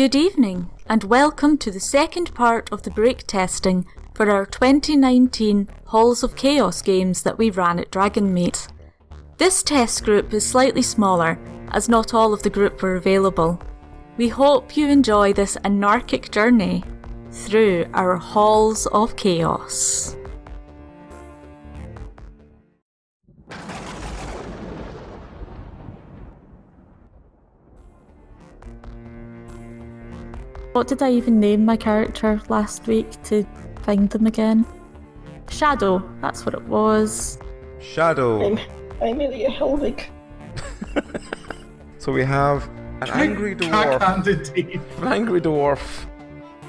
Good evening, and welcome to the second part of the breaktesting for our 2019 Halls of Chaos games that we ran at Dragonmeet. This test group is slightly smaller, as not all of the group were available. We hope you enjoy this anarchic journey through our Halls of Chaos. What did I even name my character last week to find them again? Shadow, that's what it was. Shadow. I'm Ilya Helvig. So we have an angry dwarf. An angry dwarf.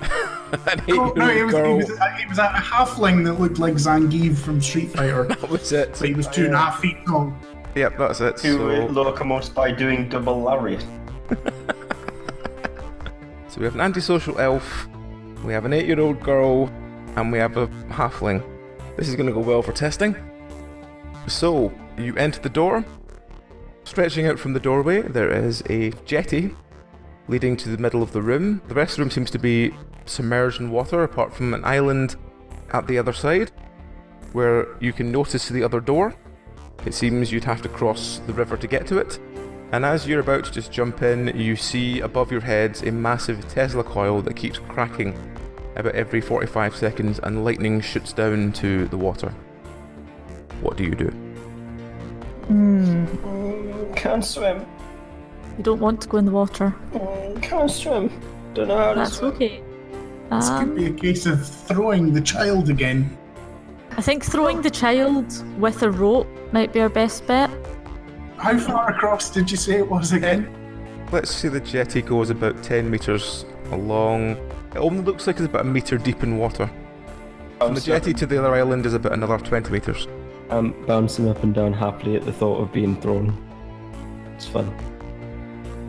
An 8-year-old girl. He was a halfling that looked like Zangief from Street Fighter. That was it. But he was 2.5 feet tall. Yep, that's it. Who locomotes by doing double lariat. So we have an antisocial elf, we have an 8-year-old girl, and we have a halfling. This is going to go well for testing. So, you enter the door. Stretching out from the doorway, there is a jetty leading to the middle of the room. The rest of the room seems to be submerged in water, apart from an island at the other side, where you can notice the other door. It seems you'd have to cross the river to get to it. And as you're about to just jump in, you see above your heads a massive Tesla coil that keeps cracking about every 45 seconds, and lightning shoots down to the water. What do you do? Can't swim. You don't want to go in the water. Can't swim. Don't know how to That's swim. okay. This could be a case of throwing the child again. I think throwing the child with a rope might be our best bet. How far across did you say it was again? Let's say the jetty goes about 10 metres along. It only looks like it's about a metre deep in water. From the jetty to the other island is about another 20 metres. I'm bouncing up and down happily at the thought of being thrown. It's fun.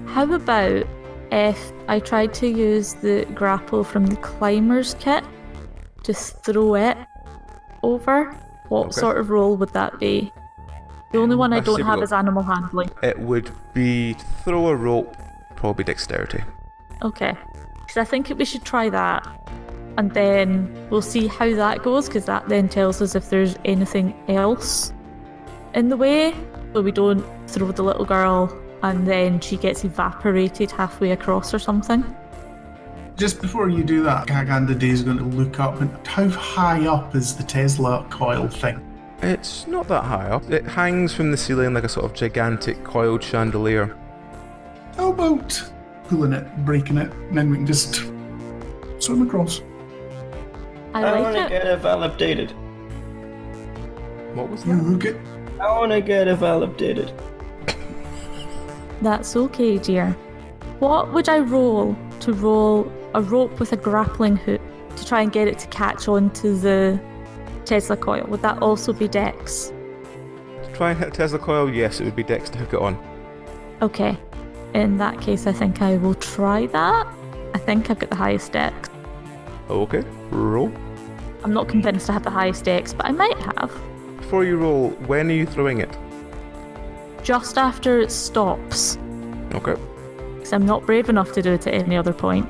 How about if I tried to use the grapple from the climber's kit? Just throw it over? What sort of roll would that be? The only one I don't have is animal handling. It would be to throw a rope, probably dexterity. Okay. Because I think we should try that. And then we'll see how that goes, because that then tells us if there's anything else in the way. So we don't throw the little girl and then she gets evaporated halfway across or something. Just before you do that, Gaganda is going to look up. And how high up is the Tesla coil thing? It's not that high up. It hangs from the ceiling like a sort of gigantic coiled chandelier. How about pulling it, breaking it, and then we can just swim across? I want like to it. get Eval updated. What was You that? hook it. I want to get Eval updated. That's okay, dear. What would I roll to roll a rope with a grappling hook to try and get it to catch onto the Tesla coil? Would that also be dex? To try and hit a Tesla coil, yes, it would be dex to hook it on. Okay. In that case, I think I will try that. I think I've got the highest dex. Okay, roll. I'm not convinced I have the highest dex, but I might have. Before you roll, when are you throwing it? Just after it stops. Okay. Because I'm not brave enough to do it at any other point.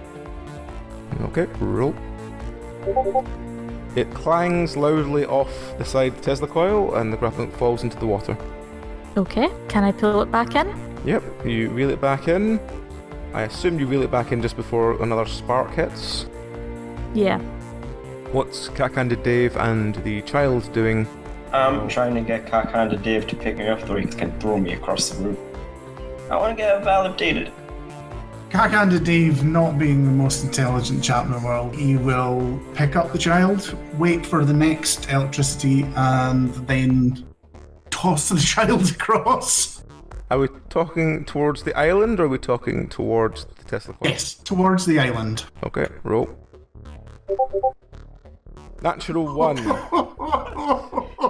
Okay, roll. It clangs loudly off the side of the Tesla coil and the grappling hook falls into the water. Okay, can I pull it back in? Yep, you reel it back in. I assume you reel it back in just before another spark hits. Yeah. What's Cack-Handed Dave and the child doing? I'm trying to get Cock-Handed Dave to pick me up so he can throw me across the room. I want to get Eval updated. Gaganda Dave, not being the most intelligent chap in the world, he will pick up the child, wait for the next electricity, and then toss the child across. Are we talking towards the island or are we talking towards the Tesla coil? Yes, towards the island. Okay, roll. Natural 1.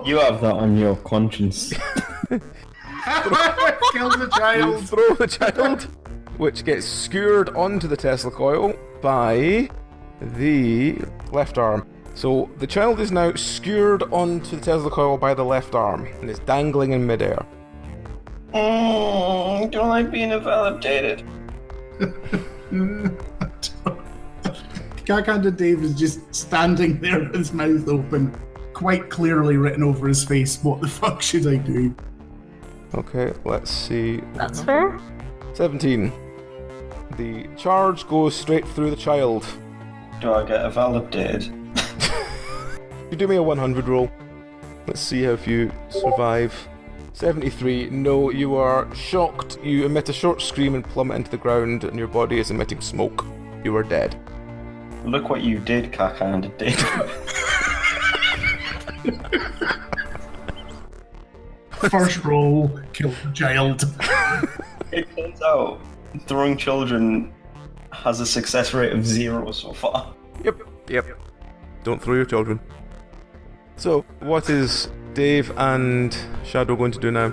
You have that on your conscience. Kill the You child. throw the child, which gets skewered onto the Tesla coil by the left arm. So the child is now skewered onto the Tesla coil by the left arm and is dangling in midair. Don't like being Eval updated. Cock-handed Dave is just standing there with his mouth open, quite clearly written over his face, what the fuck should I do? Okay, let's see. That's fair. 17. The charge goes straight through the child. Do I get a validate? You do me a 100 roll. Let's see how you survive. 73. No, you are shocked. You emit a short scream and plummet into the ground, and your body is emitting smoke. You are dead. Look what you did, Cock-handed Dave. First roll, kill the child. It turns out throwing children has a success rate of 0 so far. Yep. Don't throw your children. So, what is Dave and Shadow going to do now?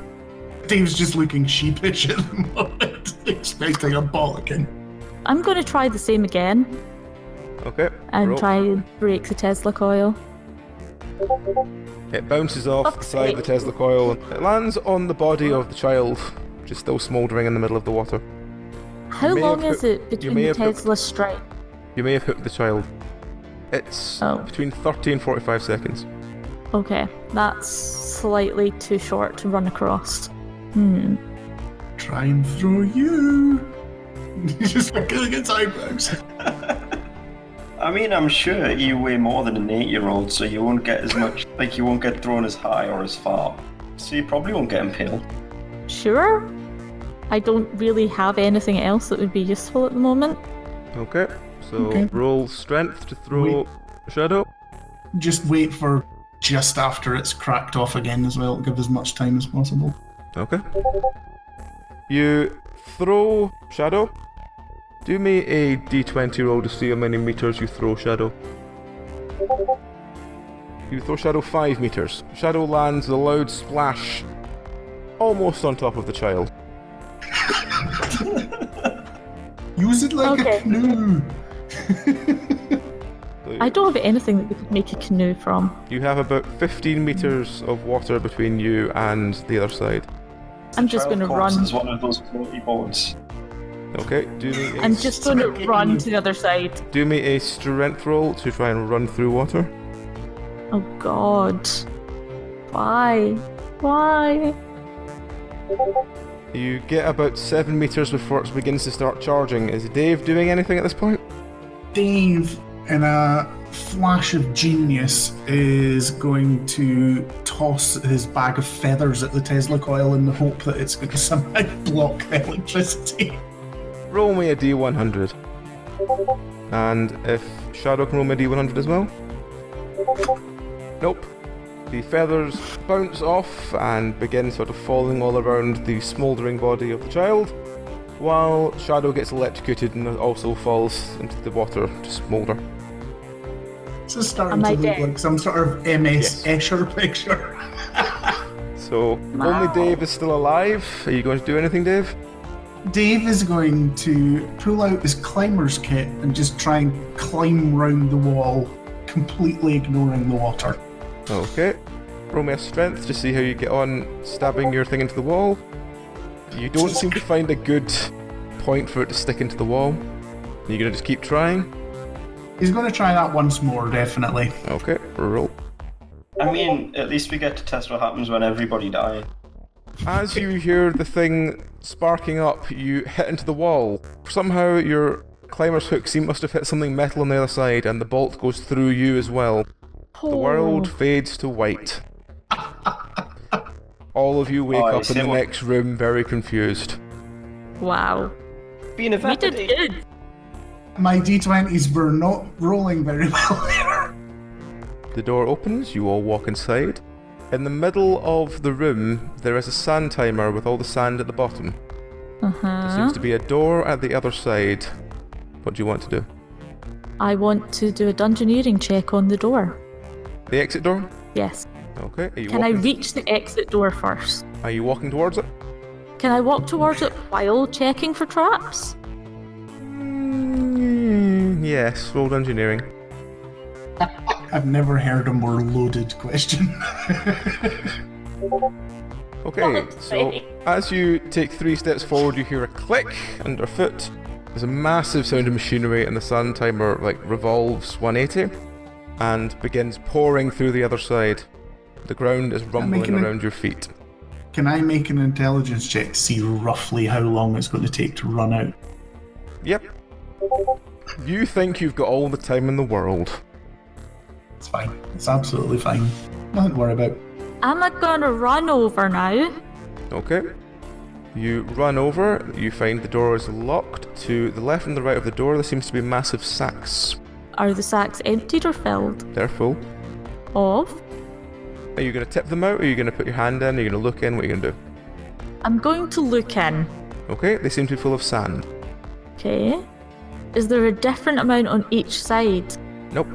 Dave's just looking sheepish at the moment, expecting a bollocking. I'm going to try the same again Okay. and roll. try and break the Tesla coil. It bounces off the side of the Tesla coil. It lands on the body of the child, which is still smouldering in the middle of the water. How may long have is it between may the have hooked- Tesla strike? You may have hooked the child. It's Oh. between 30 and 45 seconds. Okay, that's slightly too short to run across. Try and throw you. Just killing its eyebrows. I mean, I'm sure you weigh more than an 8-year-old, so you won't get as much, like you won't get thrown as high or as far. So you probably won't get impaled. Sure. I don't really have anything else that would be useful at the moment. Okay, so Okay. roll strength to throw Wait. Shadow. Just wait for just after it's cracked off again as well. Give as much time as possible. Okay. You throw Shadow. Do me a d20 roll to see how many meters you throw Shadow. You throw Shadow 5 meters. Shadow lands with a loud splash almost on top of the child. Use it like Okay. a canoe. So I don't have anything that we could make a canoe from. you have about 15 meters of water between you and the other side. I'm just going to Child corpse run. is one of those floaty boards. Okay, do me a, I'm just going to run to the other side. do me a strength roll to try and run through water. Oh god. Why? Why? You get about 7 meters before it begins to start charging. Is Dave doing anything at this point? Dave, in a flash of genius, is going to toss his bag of feathers at the Tesla coil in the hope that it's going to somehow block the electricity. Roll me a d100. And if Shadow can roll me a d100 as well? Nope. The feathers bounce off and begin sort of falling all around the smouldering body of the child, while Shadow gets electrocuted and also falls into the water to smoulder. This is starting Am to I look dead? like some sort of MS Yes. Escher picture. So, Wow. only Dave is still alive. Are you going to do anything, Dave? Dave is going to pull out his climber's kit and just try and climb round the wall, completely ignoring the water. Okay. Roll me a strength to see how you get on stabbing your thing into the wall. You don't seem to find a good point for it to stick into the wall. Are you going to just keep trying? He's going to try that once more, definitely. Okay, roll. I mean, at least we get to test what happens when everybody dies. As you hear the thing sparking up, you hit into the wall. Somehow your climber's hook must have hit something metal on the other side, and the bolt goes through you as well. The world fades to white. All of you wake Oh, I up in see the what- next room very confused. Wow. Being a We did validate. good. My d20s were not rolling very well there. The door opens, you all walk inside. In the middle of the room, there is a sand timer with all the sand at the bottom. There seems to be a door at the other side. What do you want to do? I want to do a dungeoneering check on the door. The exit door? Yes. Okay. Are you Can I walking? reach the exit door first? Are you walking towards it? Can I walk towards it while checking for traps? Yes, roll engineering. I've never heard a more loaded question. Okay, so as you take 3 steps forward, you hear a click underfoot. The There's a massive sound of machinery, and the sand timer revolves 180 and begins pouring through the other side. The ground is rumbling around your feet. Can I make an intelligence check to see roughly how long it's going to take to run out? Yep. You think you've got all the time in the world. It's fine. It's absolutely fine. Nothing to worry about. I'm not gonna run over now. Okay. You run over, you find the door is locked. To the left and the right of the door, there seems to be massive sacks. Are the sacks emptied or filled? They're full. Of? Are you going to tip them out? Or are you going to put your hand in? Are you going to look in? What are you going to do? I'm going to look in. Okay, they seem to be full of sand. Okay. Is there a different amount on each side? Nope.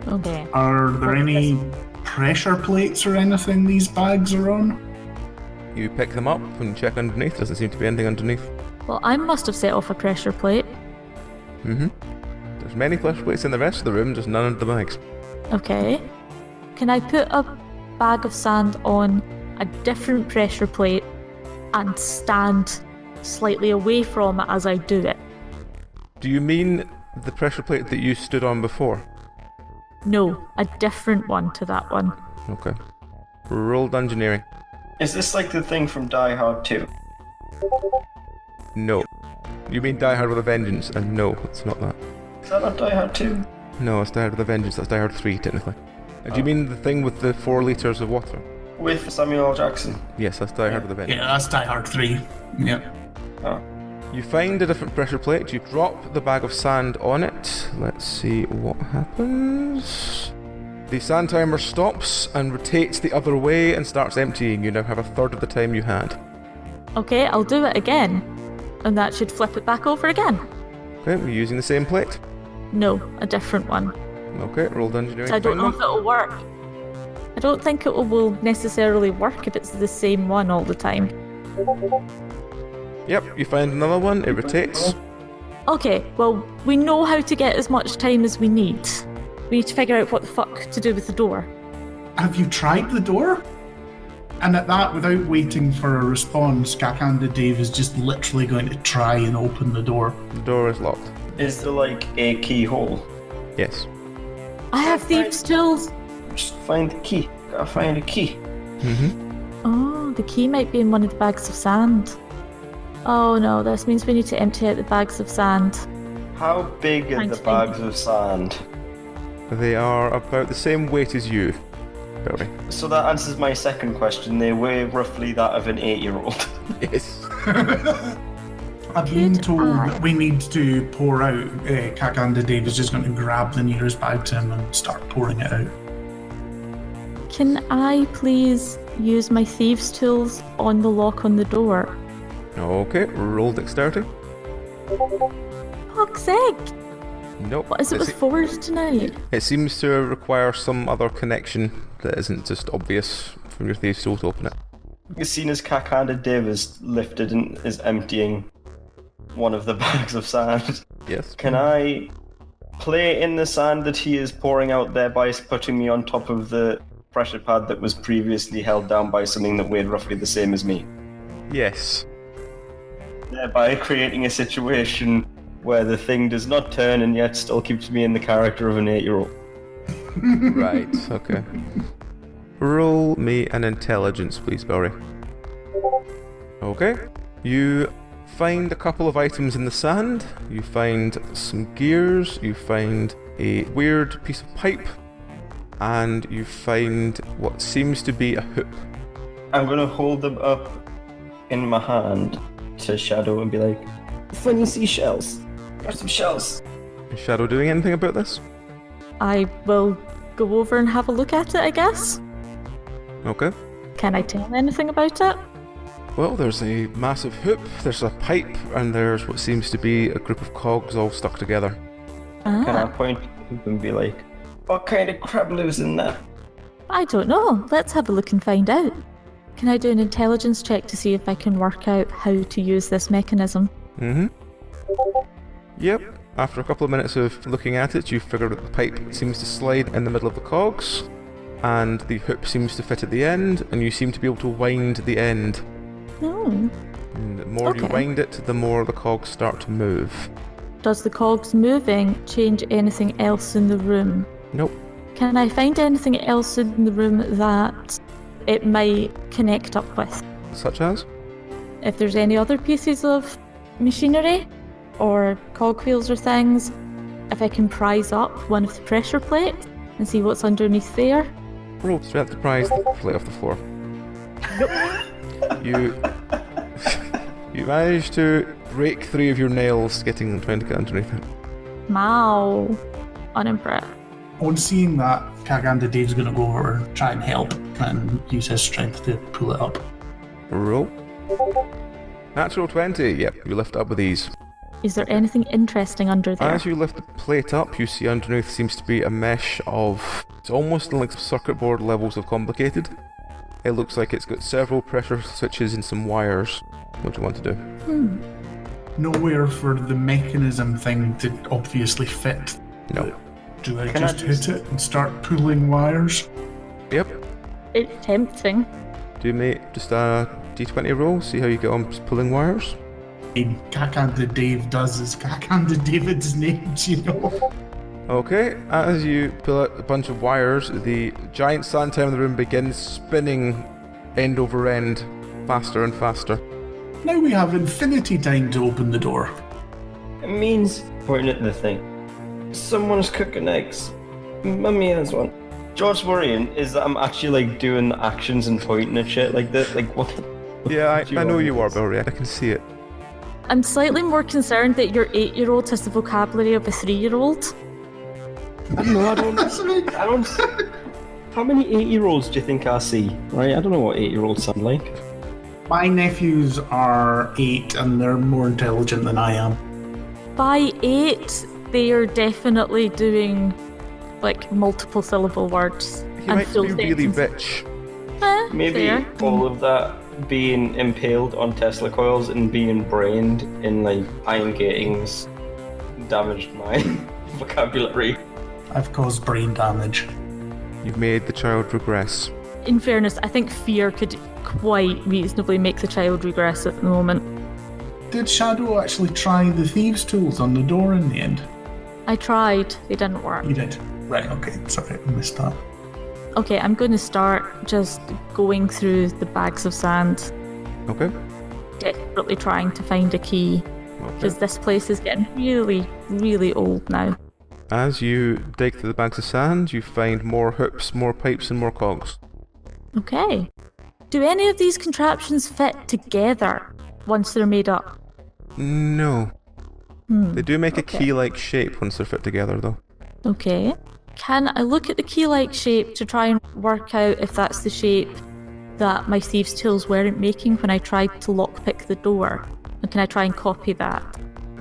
Okay. Are there any pressure plates or anything these bags are on? You pick them up and check underneath. Doesn't seem to be anything underneath. Well, I must have set off a pressure plate. There's many pressure plates in the rest of the room, just none of the bags. Okay. Can I put a bag of sand on a different pressure plate and stand slightly away from it as I do it? Do you mean the pressure plate that you stood on before? No, a different one to that one. Okay. Roll engineering. Is this like the thing from Die Hard 2? No. You mean Die Hard with a Vengeance, and no, it's not that. Is that not Die Hard 2? No, it's Die Hard with a Vengeance, that's Die Hard 3, technically. Do you mean the thing with the 4 litres of water? With Samuel L. Jackson? Yes, that's Die Hard with a Vengeance. Yeah, that's Die Hard 3. Yep. Oh. You find a different pressure plate, you drop the bag of sand on it. Let's see what happens. The sand timer stops and rotates the other way and starts emptying. You now have a third of the time you had. Okay, I'll do it again. And that should flip it back over again. Okay, we're using the same plate. No, a different one. Okay, roll engineering. So I don't know if it'll work. I don't think it will necessarily work if it's the same one all the time. Yep, you find another one, it rotates. Okay, well, we know how to get as much time as we need. We need to figure out what the fuck to do with the door. Have you tried the door? And at that, without waiting for a response, Kakanda Dave is just literally going to try and open the door. The door is locked. Is there like a keyhole? Yes. I have thieves' tools. Just find the key. Gotta find a key. Oh, the key might be in one of the bags of sand. Oh no, this means we need to empty out the bags of sand. How big are the bags of sand? They are about the same weight as you, Barry. So that answers my second question. They weigh roughly that of an 8-year-old. Yes. I've been told that we need to pour out. Kakanda Dave is just going to grab the nearest bag to him and start pouring it out. Can I please use my thieves' tools on the lock on the door? Okay, roll dexterity. Fuck's sake! Nope. What is it with fours tonight? It seems to require some other connection that isn't just obvious from your thieves' tool to open it. As soon as Kakanda Dave is lifted and is emptying one of the bags of sand, Yes. can I play in the sand that he is pouring out, thereby putting me on top of the pressure pad that was previously held down by something that weighed roughly the same as me? Yes. Thereby creating a situation where the thing does not turn and yet still keeps me in the character of an 8-year-old. Right, okay. Roll me an intelligence, please, Barry. Okay. You find a couple of items in the sand. You find some gears. You find a weird piece of pipe. And you find what seems to be a hoop. I'm gonna hold them up in my hand to Shadow and be like, funny seashells. There's some shells. Is Shadow doing anything about this? I will go over and have a look at it, I guess. Okay. Can I tell anything about it? Well, there's a massive hoop, there's a pipe, and there's what seems to be a group of cogs all stuck together. Can I Ah, point and be like, what kind of crab lives in that? I don't know. Let's have a look and find out. Can I do an intelligence check to see if I can work out how to use this mechanism? Yep. After a couple of minutes of looking at it, you figure that the pipe seems to slide in the middle of the cogs, and the hoop seems to fit at the end, and you seem to be able to wind the end. Oh, And the more you Okay. wind it, the more the cogs start to move. Does the cogs moving change anything else in the room? Nope. Can I find anything else in the room that it might connect up with? Such as? If there's any other pieces of machinery or cogwheels or things, if I can prise up one of the pressure plates and see what's underneath there. Roll strength to prise the plate off the floor. You manage to break 3 of your nails trying to get underneath it. Wow. Unimpressed. On seeing that, Kaganda Dave's going to go over and try and help and use his strength to pull it up. Roll. Natural 20. Yep, you lift up with ease. Is there anything interesting under there? As you lift the plate up, you see underneath seems to be a mesh of... It's almost like circuit board levels of complicated. It looks like it's got several pressure switches and some wires. What do you want to do? Nowhere for the mechanism thing to obviously fit. No. Do I just hit it and start pulling wires? Yep. It's tempting. Do you make just a d20 roll? See how you get on pulling wires? Kakanda Dave does is Kakanda David's names, you know. Okay, as you pull out a bunch of wires, the giant sand tower in the room begins spinning end over end, faster and faster. Now we have infinity time to open the door. It means pointing at the thing. Someone's cooking eggs. Mummy has one. George's worrying is that I'm actually like doing the actions and pointing at shit like that. Like what? Yeah, I know you are, Billy. I can see it. I'm slightly more concerned that your 8-year-old has the vocabulary of a 3-year-old. No, I don't. How many 8-year-olds do you think I see? Right, I don't know what 8-year-olds sound like. My nephews are 8 and they're more intelligent than I am. By 8, they are definitely doing like multiple syllable words. He might be really rich. Maybe fair. all of that being impaled on Tesla coils and being brained in like iron gatings damaged my vocabulary. I've caused brain damage. You've made the child regress. In fairness, I think fear could quite reasonably make the child regress at the moment. Did Shadow actually try the thieves' tools on the door in the end? I tried, they didn't work. You did? Right, okay, sorry, I missed that. Okay, I'm going to start just going through the bags of sand, Okay. desperately trying to find a key, because Okay. this place is getting really, really old now. As you dig through the bags of sand, you find more hoops, more pipes, and more cogs. Okay. Do any of these contraptions fit together once they're made up? No. They do make a okay. key-like shape once they're fit together, though. Okay. Can I look at the key-like shape to try and work out if that's the shape that my thieves' tools weren't making when I tried to lockpick the door? And can I try and copy that?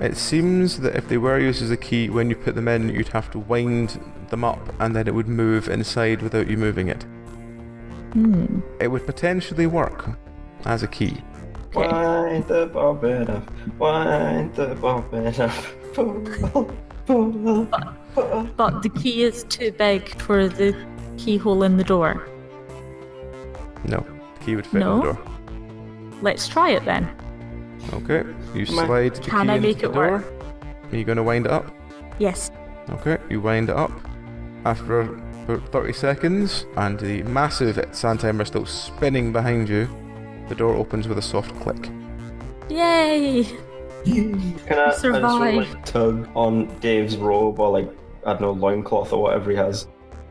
It seems that if they were used as a key, when you put them in, you'd have to wind them up and then it would move inside without you moving it. It would potentially work as a key. Okay. Wind the bobbin up, wind the bobbin up. But the key is too big for the keyhole in the door. No, the key would fit in No? the door. Let's try it then. Okay, you slide the key Can I into make the it door. work? Are you going to wind it up? Yes. Okay, you wind it up. After about 30 seconds, and the massive sand timer still spinning behind you, the door opens with a soft click. Yay! Can I just sort of Survive. like tug on Dave's robe or like, I don't know, loincloth or whatever he has?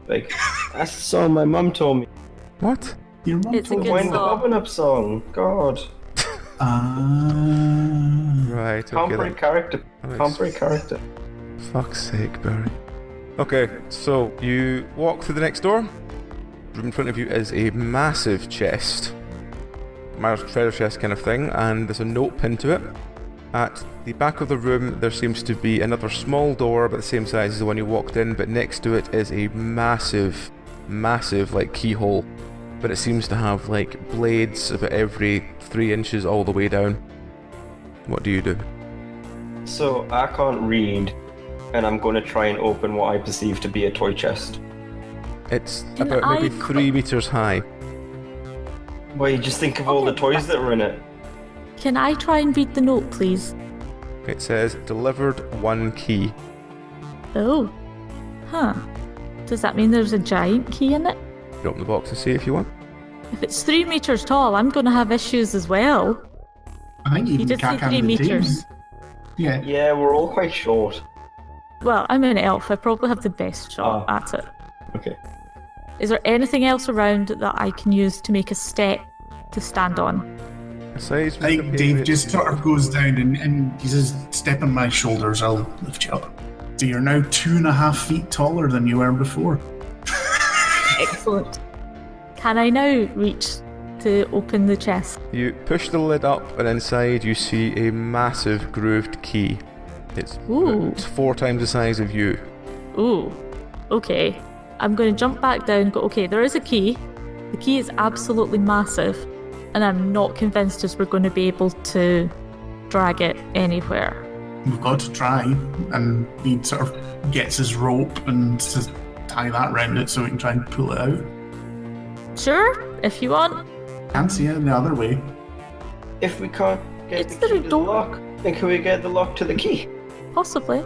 Like, that's the song my mum told me. What? Your mum It's a told good you. Wind the song. bobbin up song. God. Right, Can't okay. break character. That Can't makes- break character. Fuck's sake, Barry. Okay, so you walk through the next door. In front of you is a massive chest. Treasure chest kind of thing, and there's a note pinned to it. At the back of the room, there seems to be another small door about the same size as the one you walked in, but next to it is a massive, like keyhole. But it seems to have like blades about every 3 inches all the way down. What do you do? So I can't read, and I'm going to try and open what I perceive to be a toy chest. It's Can about I maybe 3 meters high. Well, you just think of all the toys that are in it. Can I try and read the note, please? It says delivered 1 key. Oh. Huh. Does that mean there's a giant key in it? Open the box and see if you want. If it's 3 meters tall, I'm going to have issues as well. I think You even did say 3 Cack-handed meters. Dave. Yeah. Yeah, we're all quite short. Well, I'm an elf. I probably have the best shot at it. Okay. Is there anything else around that I can use to make a step to stand on? Aside from I the think Dave paper, just sort of goes down and he says, "Step on my shoulders, I'll lift you up." So you're now 2.5 feet taller than you were before. Excellent. Can I now reach to open the chest? You push the lid up, and inside you see a massive grooved key. It's 4 times the size of you. Ooh. Okay. I'm going to jump back down and go, okay, there is a key. The key is absolutely massive, and I'm not convinced as we're going to be able to drag it anywhere. We've got to try, and he sort of gets his rope and to tie that round it so we can try and pull it out. Sure, if you want. Can't see it the other way. If we can't get It's the the key to the door. lock, then can we get the lock to the key? Possibly.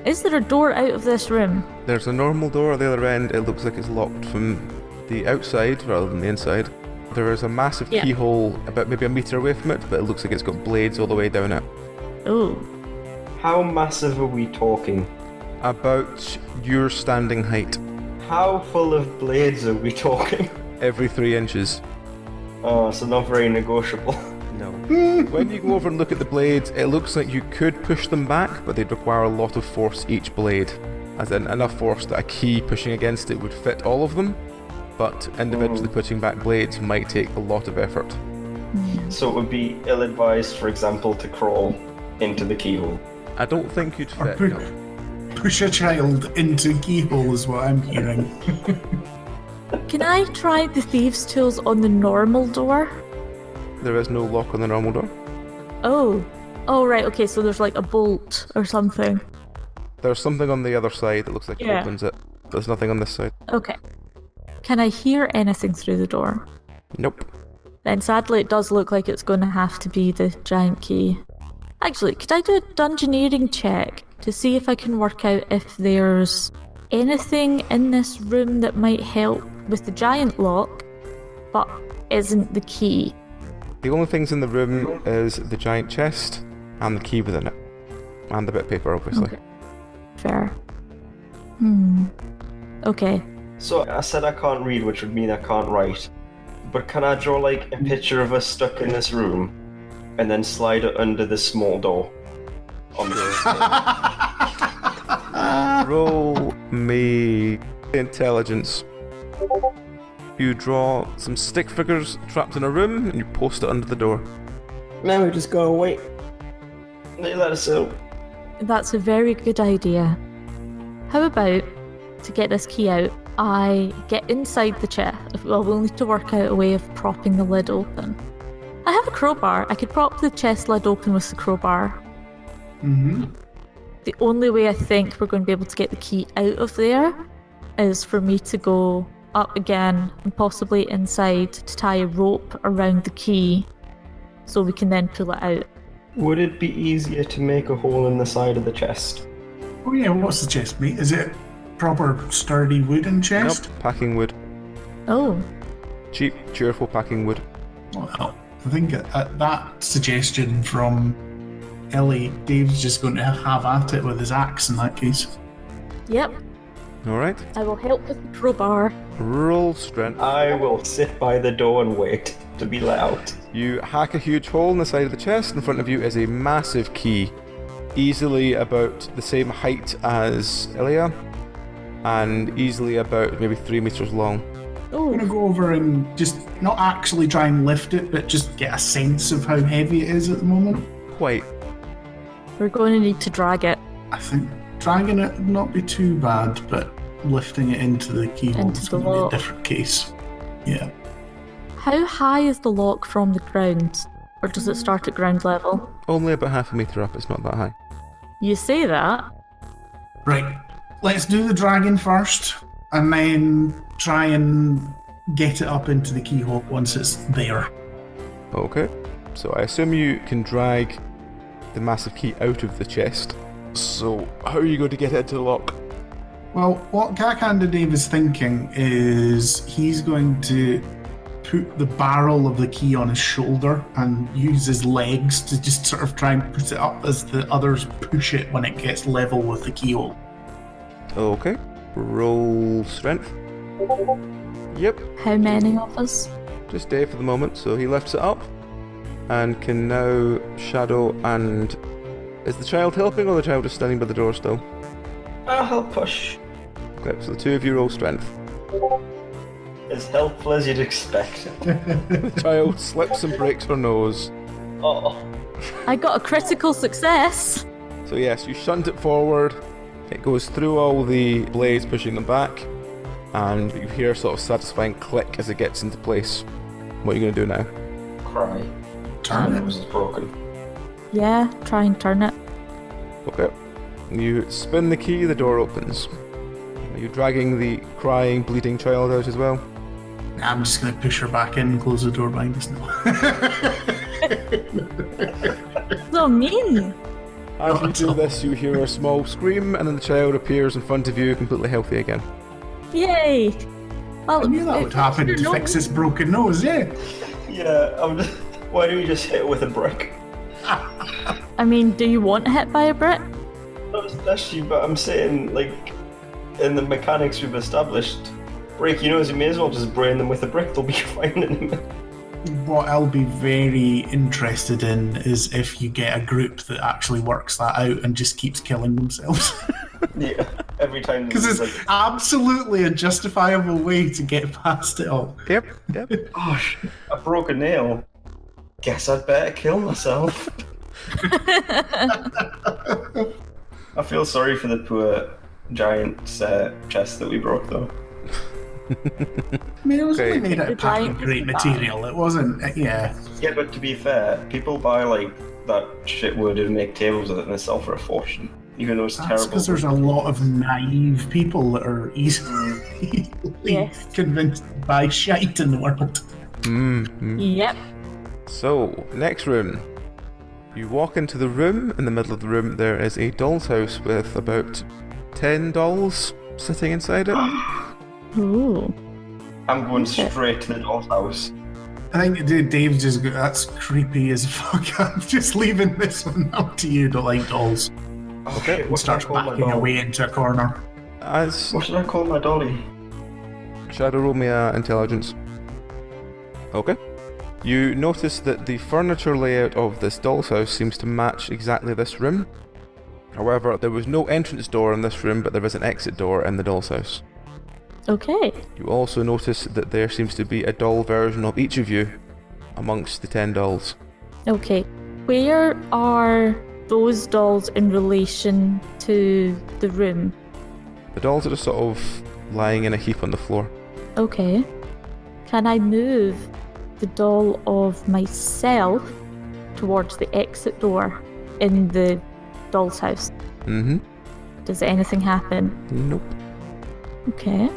Is there a door out of this room? There's a normal door at the other end. It looks like it's locked from the outside rather than the inside. There is a massive Yeah. keyhole about maybe a metre away from it, but it looks like it's got blades all the way down it. Oh. How massive are we talking? About your standing height. How full of blades are we talking? Every 3 inches. Oh, so not very negotiable. No. When you go over and look at the blades, it looks like you could push them back, but they'd require a lot of force each blade. As in, enough force that a key pushing against it would fit all of them, but individually pushing back blades might take a lot of effort. So it would be ill-advised, for example, to crawl into the keyhole. I don't think you'd Or fit, no. push a child into keyhole is what I'm hearing. Can I try the thieves' tools on the normal door? There is no lock on the normal door. Oh. Oh, right, okay, so there's like a bolt or something. There's something on the other side that looks like it Yeah. opens it. There's nothing on this side. Okay. Can I hear anything through the door? Nope. Then sadly it does look like it's going to have to be the giant key. Actually, could I do a dungeoneering check to see if I can work out if there's anything in this room that might help with the giant lock, but isn't the key? The only things in the room is the giant chest and the key within it. And the bit of paper, obviously. Okay. Fair. Okay. So I said I can't read, which would mean I can't write. But can I draw like a picture of us stuck in this room and then slide it under this small door? On the Roll me intelligence. You draw some stick figures trapped in a room and you post it under the door. Now we just go away. They let us out. That's a very good idea. How about, to get this key out, I get inside the chest. Well, we'll need to work out a way of propping the lid open. I have a crowbar. I could prop the chest lid open with the crowbar. Mm-hmm. The only way I think we're going to be able to get the key out of there is for me to go up again and possibly inside to tie a rope around the key so we can then pull it out. Would it be easier to make a hole in the side of the chest? Oh yeah, what's the chest, mate? Is it proper sturdy wooden chest? Nope. Packing wood. Oh, Cheap, cheerful packing wood. Well, I think at that suggestion from Ellie, Dave's just going to have at it with his axe in that case. yep. Alright. I will help with the crowbar. Roll strength. I will sit by the door and wait to be let out. You hack a huge hole in the side of the chest. In front of you is a massive key. Easily about the same height as Ilya. And easily about maybe 3 meters long. I'm going to go over and just not actually try and lift it, but just get a sense of how heavy it is at the moment. Quite. We're going to need to drag it I think dragging it would not be too bad, but lifting it into the keyhole Into is the going to be a lock. different case. Yeah. How high is the lock from the ground? Or does it start at ground level? Only about half a meter up. It's not that high. You say that. Right. Let's do the dragon first, and then try and get it up into the keyhole once it's there. Okay. So I assume you can drag the massive key out of the chest. So, how are you going to get it into the lock? Well, what Cack-Handed Dave is thinking is he's going to put the barrel of the key on his shoulder and use his legs to just sort of try and put it up as the others push it when it gets level with the keyhole. Okay. Roll strength. Yep. How many of us? Just Dave for the moment, so he lifts it up and can now shadow and... Is the child helping or the child is standing by the door still? I'll help push. Okay, so the two of you roll strength. As helpful as you'd expect. The child slips and breaks her nose. Oh. I got a critical success. So yes, you shunt it forward, it goes through all the blades pushing them back, and you hear a sort of satisfying click as it gets into place. What are you going to do now? Cry. Turn Nose is broken. Yeah, try and turn it. Okay. You spin the key, the door opens. Are you dragging the crying, bleeding child out as well? I'm just going to push her back in and close the door behind us now. So mean. As you do this, you hear a small scream, and then the child appears in front of you, completely healthy again. Yay. Well, I knew that would happen to fix this broken nose, yeah. Yeah, why don't you just hit it with a brick? I mean, do you want hit by a brick? Not especially, but I'm saying, like, in the mechanics we've established, break your nose, you may as well just brain them with a brick, they'll be fine in a minute. What I'll be very interested in is if you get a group that actually works that out and just keeps killing themselves. Yeah, every time. Because it's like, absolutely a justifiable way to get past it all. Yep, yep. gosh, I broke a nail. Guess I'd better kill myself. I feel sorry for the poor giant chest that we broke, though. I mean, it was only made out of packing great material. It wasn't, yeah. Yeah, but to be fair, people buy, like, that shit wood and make tables with it and they sell for a fortune. Even though it's That's terrible. because there's a lot of naive people that are easily Yes. convinced to buy shite in the world. Yep. So, next room. You walk into the room. In the middle of the room, there is a doll's house with about 10 dolls sitting inside it. Ooh. I'm going straight to the doll's house. I think dude, Dave's just go, that's creepy as fuck. I'm just leaving this one up to you to like dolls. Okay, And what should I starts call my backing doll? away into a corner. As What should I call my dolly? Shadow, roll me intelligence. Okay. You notice that the furniture layout of this doll's house seems to match exactly this room. However, there was no entrance door in this room, but there is an exit door in the doll's house. Okay. You also notice that there seems to be a doll version of each of you amongst the 10 dolls. Okay. Where are those dolls in relation to the room? The dolls are just sort of lying in a heap on the floor. Okay. Can I move the doll of myself towards the exit door in the doll's house? Mm-hmm. Does anything happen? Nope. Okay.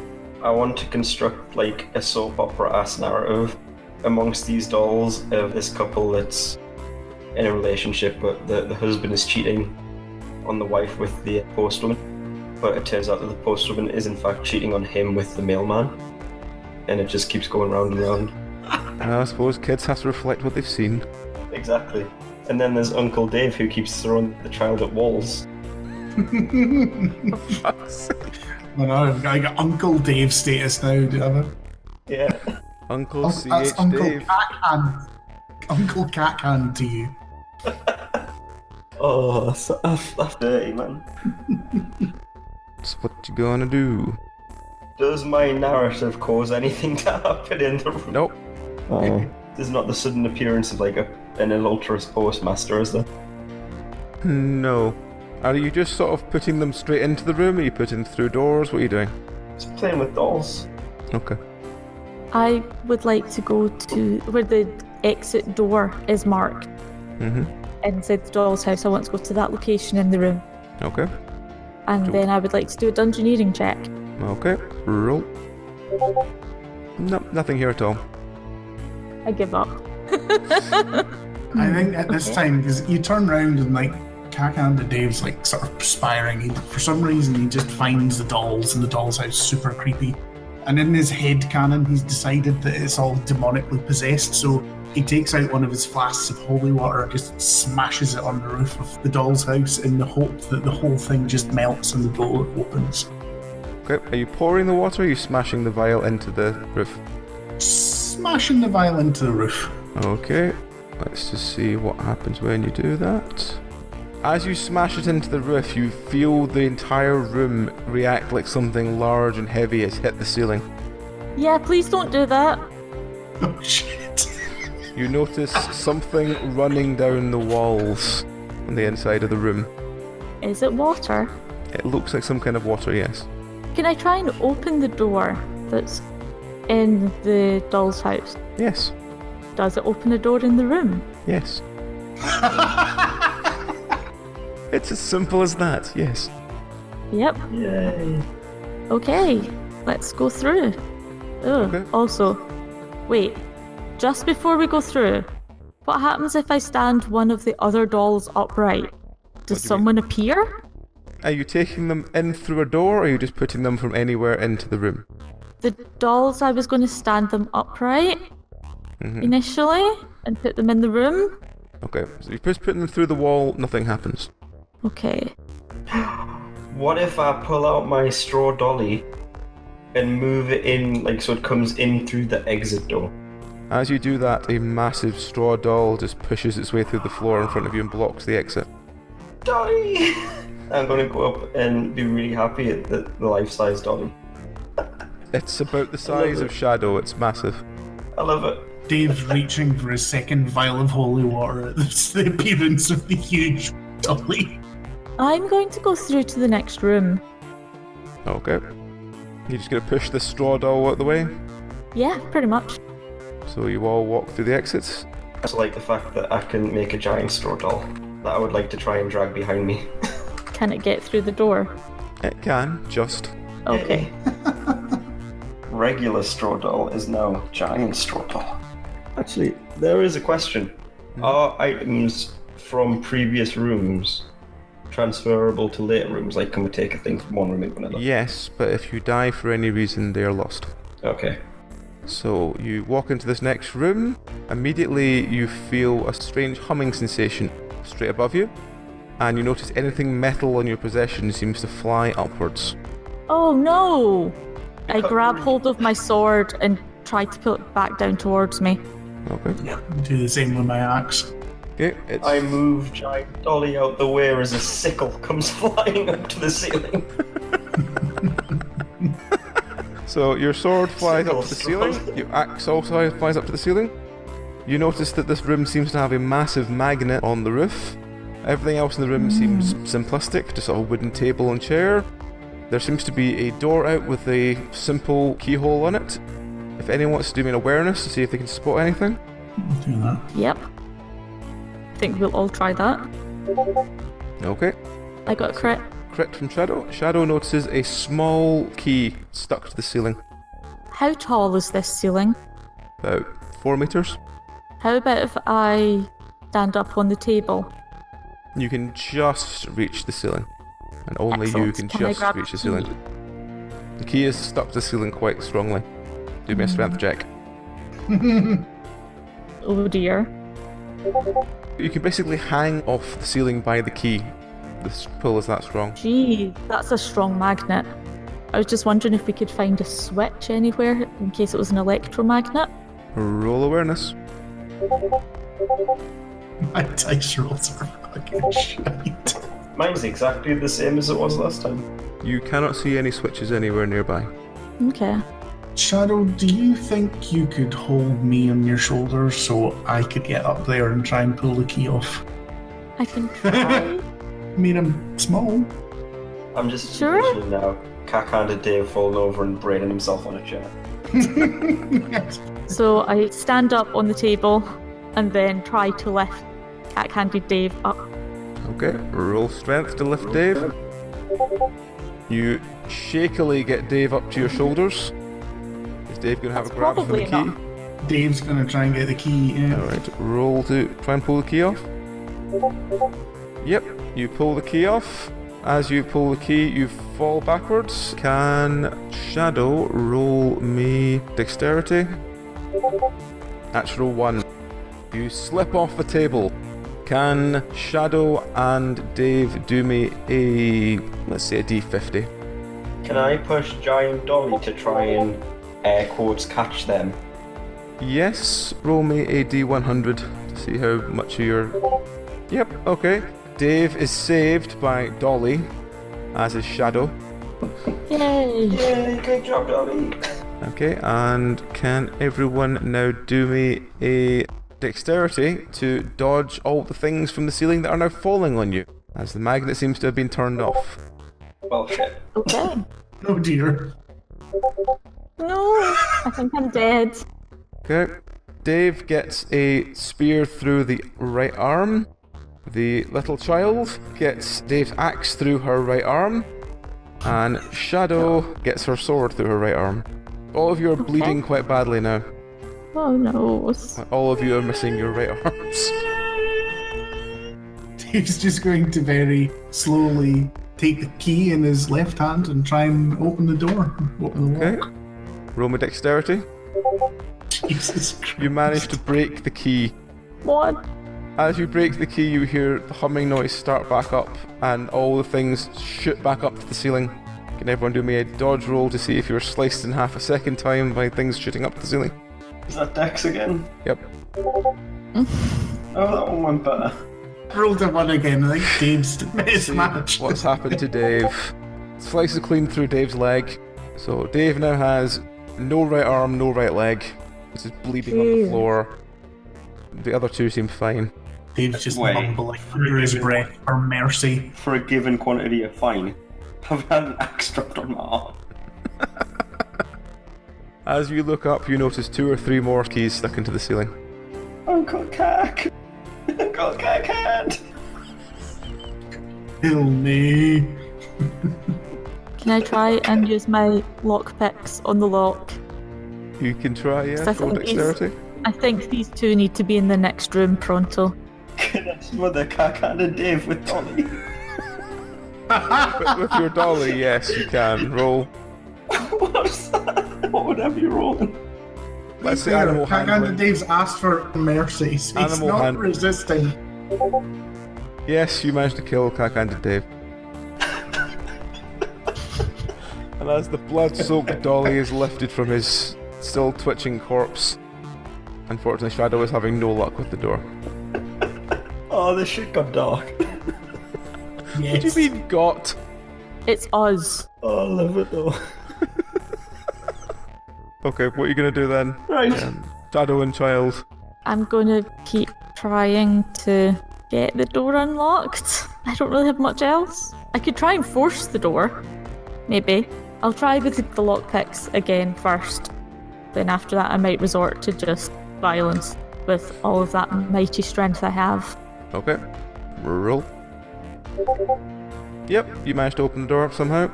I want to construct like a soap opera-ass narrative amongst these dolls of this couple that's in a relationship, but the husband is cheating on the wife with the postwoman. But it turns out that the postwoman is in fact cheating on him with the mailman. And it just keeps going round and round. I suppose kids have to reflect what they've seen. Exactly. And then there's Uncle Dave who keeps throwing the child at walls. I got Uncle Dave status now, do you have it? Yeah. Uncle C.H. That's Uncle Dave. Cackhand. Uncle Cackhand to you. Oh, that's dirty, man. That's what you gonna do. Does my narrative cause anything to happen in the room? Nope. There's not the sudden appearance of like an adulterous postmaster, is there? No. Are you just sort of putting them straight into the room? Are you putting them through doors? What are you doing? Just playing with dolls. Okay. I would like to go to where the exit door is marked. Mm-hmm. Inside the doll's house. I want to go to that location in the room. Okay. And then I would like to do a dungeoneering check. Okay. Roll. Nope, nothing here at all. I give up. I think at this time, because you turn around and like Kakan and Dave's like sort of perspiring. For some reason, he just finds the dolls in the doll's house super creepy. And in his head canon, he's decided that it's all demonically possessed. So he takes out one of his flasks of holy water and just smashes it on the roof of the doll's house in the hope that the whole thing just melts and the door opens. Okay, are you pouring the water or are you smashing the vial into the roof? Smashing the vial into the roof. Okay, let's just see what happens when you do that. As you smash it into the roof, you feel the entire room react like something large and heavy has hit the ceiling. Yeah, please don't do that. Oh shit. You notice something running down the walls on the inside of the room. Is it water? It looks like some kind of water, yes. Can I try and open the door that's in the doll's house? Yes. Does it open the door in the room? Yes. It's as simple as that, yes. Yep. Yay. Okay, let's go through. Oh, Okay. Also, wait. Just before we go through, what happens if I stand one of the other dolls upright? Does do you someone appear? Are you taking them in through a door or are you just putting them from anywhere into the room? The dolls, I was going to stand them upright initially and put them in the room. Okay, so you're just putting them through the wall, nothing happens. Okay. What if I pull out my straw dolly and move it in, like, so it comes in through the exit door? As you do that, a massive straw doll just pushes its way through the floor in front of you and blocks the exit. Dolly! I'm gonna go up and be really happy at the life-size dolly. It's about the size of Shadow, it's massive. I love it. Dave's reaching for his second vial of holy water at the appearance of the huge dolly. I'm going to go through to the next room. Okay. You're just going to push the straw doll out the way? Yeah, pretty much. So you all walk through the exits? I also like the fact that I can make a giant straw doll that I would like to try and drag behind me. Can it get through the door? It can, just. Okay. Regular straw doll is now giant straw doll. Actually, there is a question. Are items from previous rooms transferable to later rooms? Like, can we take a thing from one room into another? Yes, but if you die for any reason, they are lost. Okay. So you walk into this next room, immediately you feel a strange humming sensation straight above you, and you notice anything metal in your possession seems to fly upwards. Oh no! I grab hold of my sword and try to pull it back down towards me. Okay. Do the same with my axe. Okay, it's... I move giant dolly out the way as a sickle comes flying up to the ceiling. So your sword flies up to the Sickle ceiling, your axe also flies up to the ceiling. You notice that this room seems to have a massive magnet on the roof. Everything else in the room seems simplistic, just a wooden table and chair. There seems to be a door out with a simple keyhole on it. If anyone wants to do me an awareness to see if they can spot anything. I'll do that. Yep. I think we'll all try that. Okay. I got a crit. Crit from Shadow. Shadow notices a small key stuck to the ceiling. How tall is this ceiling? About 4 meters. How about if I stand up on the table? You can just reach the ceiling. And only you Excellent. can Can I just grab reach the the ceiling. key? The key is stuck to the ceiling quite strongly. Do me a strength check. Oh dear. You can basically hang off the ceiling by the key. This pull is that strong. Gee, that's a strong magnet. I was just wondering if we could find a switch anywhere in case it was an electromagnet. Roll awareness. My dice rolls are fucking shite. Mine's exactly the same as it was last time. You cannot see any switches anywhere nearby. Okay. Shadow, do you think you could hold me on your shoulder so I could get up there and try and pull the key off? I can try. I mean, I'm small. I'm just Sure. imagining now Cack-handed Dave falling over and braining himself on a chair. So I stand up on the table and then try to lift Cat-Handed Dave up. Okay, roll strength to lift Dave. You shakily get Dave up to your shoulders. Is Dave going to have That's a grab for the probably key? Dave's gonna try and get the key. Yeah. Alright, roll to try and pull the key off. Yep, you pull the key off. As you pull the key, you fall backwards. Can Shadow roll me dexterity? Natural 1. You slip off the table. Can Shadow and Dave do me a, let's say, a d50? Can I push Giant Dolly to try and, air quotes, catch them? Yes, roll me a d100 to see how much of your... Yep, okay. Dave is saved by Dolly, as is Shadow. Yay! Yay, good job, Dolly! Okay, and can everyone now do me a dexterity to dodge all the things from the ceiling that are now falling on you, as the magnet seems to have been turned off. Well, shit. Okay. Oh dear. No, I think I'm dead. Okay, Dave gets a spear through the right arm. The little child gets Dave's axe through her right arm, and Shadow gets her sword through her right arm. All of you are bleeding quite badly now. Oh no. All of you are missing your right arms. Dave's just going to very slowly take the key in his left hand and try and open the door. Open the Okay. lock. Roll me dexterity. Jesus Christ. You manage to break the key. What? As you break the key, you hear the humming noise start back up, and all the things shoot back up to the ceiling. Can everyone do me a dodge roll to see if you're sliced in half a second time by things shooting up to the ceiling? Is that Dex again? Yep. Oh, that one went better. Rolled a 1 again. I think Dave's See mismatched. what's happened to Dave. Slices clean through Dave's leg. So Dave now has no right arm, no right leg. This is bleeding on the floor. The other two seem fine. Dave's just Wait. mumbling under his breath for mercy. For a given quantity of fine, I've had an axe dropped on my arm. As you look up, you notice 2 or 3 more keys stuck into the ceiling. Uncle Cack! Uncle Cack! Kill me. Can I try and use my lockpicks on the lock? You can try, yeah, So I roll think dexterity. I think these two need to be in the next room pronto. Can I smother Cack and Dave with Dolly? With your dolly, yes, you can. Roll. What's that? What would I be rolling? Let's say animal Kagan handling. Dave's asked for mercy, so he's Animal not hand- resisting. Yes, you managed to kill Cack-handed Dave. And as the blood-soaked dolly is lifted from his still twitching corpse, unfortunately Shadow is having no luck with the door. Oh, this shit got dark. Yes. What do you mean, got? It's us. Oh, I love it though. Okay, what are you gonna do then? Right. Shadow and Child. I'm gonna keep trying to get the door unlocked. I don't really have much else. I could try and force the door. Maybe. I'll try with the lockpicks again first. Then after that I might resort to just violence with all of that mighty strength I have. Okay. Roll. Yep, you managed to open the door somehow.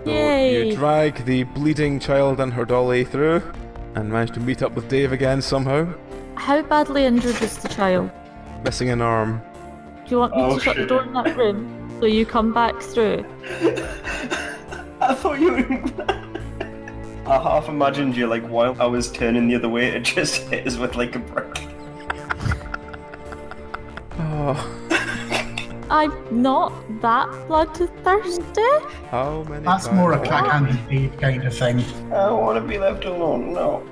So Yay! you drag the bleeding child and her dolly through, and manage to meet up with Dave again somehow. How badly injured is the child? Missing an arm. Do you want me Oh, to shut the shit. door in that room so you come back through? I thought you were... I half imagined you, like, while I was turning the other way, it just hit us with, like, a brick. Oh, I'm not that bloodthirsty. how many That's times? more a Kagan Dave kind of thing. I don't want to be left alone, no.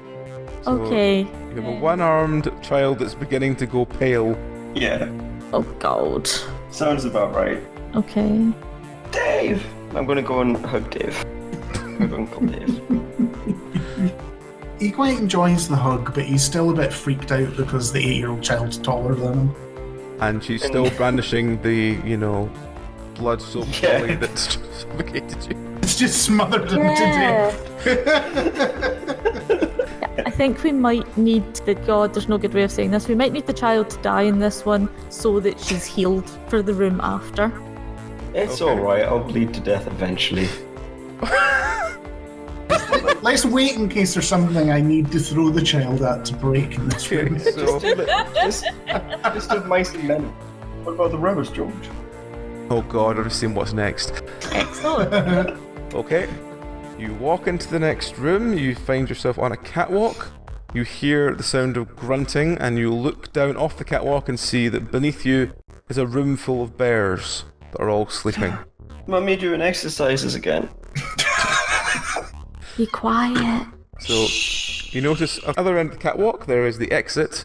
So Okay. You have a one-armed child that's beginning to go pale. Yeah, Oh god. sounds about right. Okay. Dave! I'm gonna go and hug Dave. Hug Uncle Dave. He quite enjoys the hug, but he's still a bit freaked out because the 8-year-old child's taller than him. And she's still brandishing the, blood-soaked Yeah. dolly that suffocated you. It's just smothered him Yeah. to death. I think we might need there's no good way of saying this. We might need the child to die in this one so that she's healed for the room after. It's Okay. alright, I'll bleed to death eventually. let's wait in case there's something I need to throw the child at to break in this room. Okay, so... Just of mice and men. What about the rubbish, George? Oh god, I've seen what's next. Excellent. Okay. You walk into the next room, you find yourself on a catwalk. You hear the sound of grunting, and you look down off the catwalk and see that beneath you is a room full of bears that are all sleeping. Mummy doing exercises again. Be quiet. So, you notice at the other end of the catwalk there is the exit,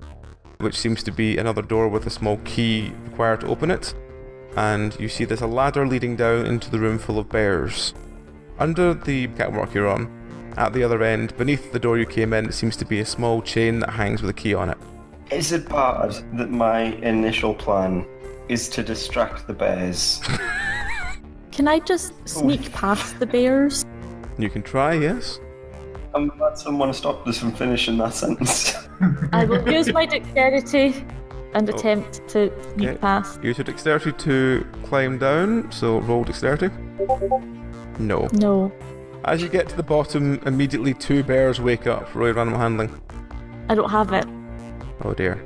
which seems to be another door with a small key required to open it. And you see there's a ladder leading down into the room full of bears. Under the catwalk you're on, at the other end, beneath the door you came in, seems to be a small chain that hangs with a key on it. Is it bad that my initial plan is to distract the bears? Can I just sneak past the bears? You can try, yes? I'm glad someone stopped us from finishing that sentence. I will use my dexterity and attempt to sneak Okay. past. Use your dexterity to climb down, so roll dexterity. No. No, As you get to the bottom, immediately 2 bears wake up. Roll your animal handling. I don't have it. Oh dear.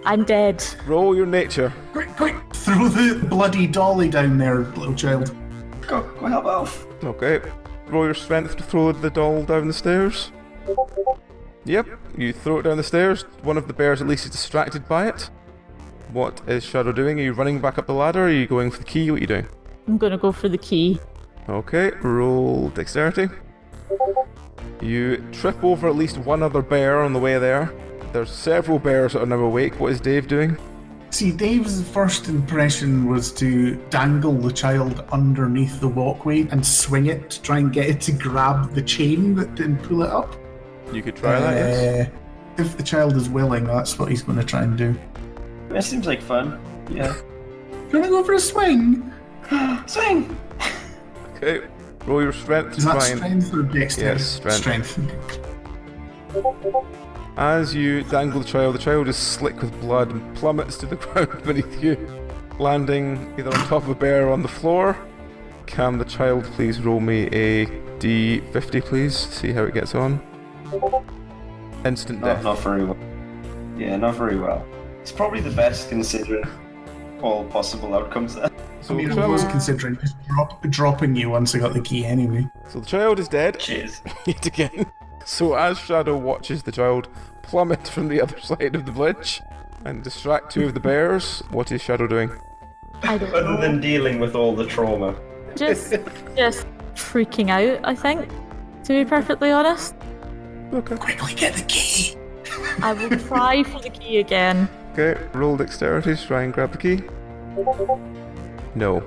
I'm dead. Roll your nature. Quick, throw the bloody dolly down there, little child. Go help Elf. Okay. Roll your strength to throw the doll down the stairs. Yep, you throw it down the stairs. One of the bears at least is distracted by it. What is Shadow doing? Are you running back up the ladder? Are you going for the key? What are you doing? I'm gonna go for the key. Okay, roll dexterity. You trip over at least one other bear on the way there. There's several bears that are now awake. What is Dave doing? See, Dave's first impression was to dangle the child underneath the walkway and swing it to try and get it to grab the chain that didn't pull it up. You could try that, yes. If the child is willing, that's what he's going to try and do. That seems like fun. Yeah. You want to go for a swing? Swing! Okay, roll your strength to Is that try and... strength or dexterity? Yes, strength. As you dangle the child is slick with blood and plummets to the ground beneath you, landing either on top of a bear or on the floor. Can the child please roll me a D50, please? See how it gets on. Instant death. Not very well. Yeah, not very well. It's probably the best considering all possible outcomes there. So, I mean, the I was child, considering just dropping you once I got the key anyway. so the child is dead. Cheers. Yet again. So as Shadow watches the child plummet from the other side of the bridge and distract 2 of the bears, what is Shadow doing? I don't Other know. than dealing with all the trauma. Just freaking out, I think, to be perfectly honest. Okay. Quickly get the key! I will try for the key again. Okay, roll dexterity to try and grab the key. No.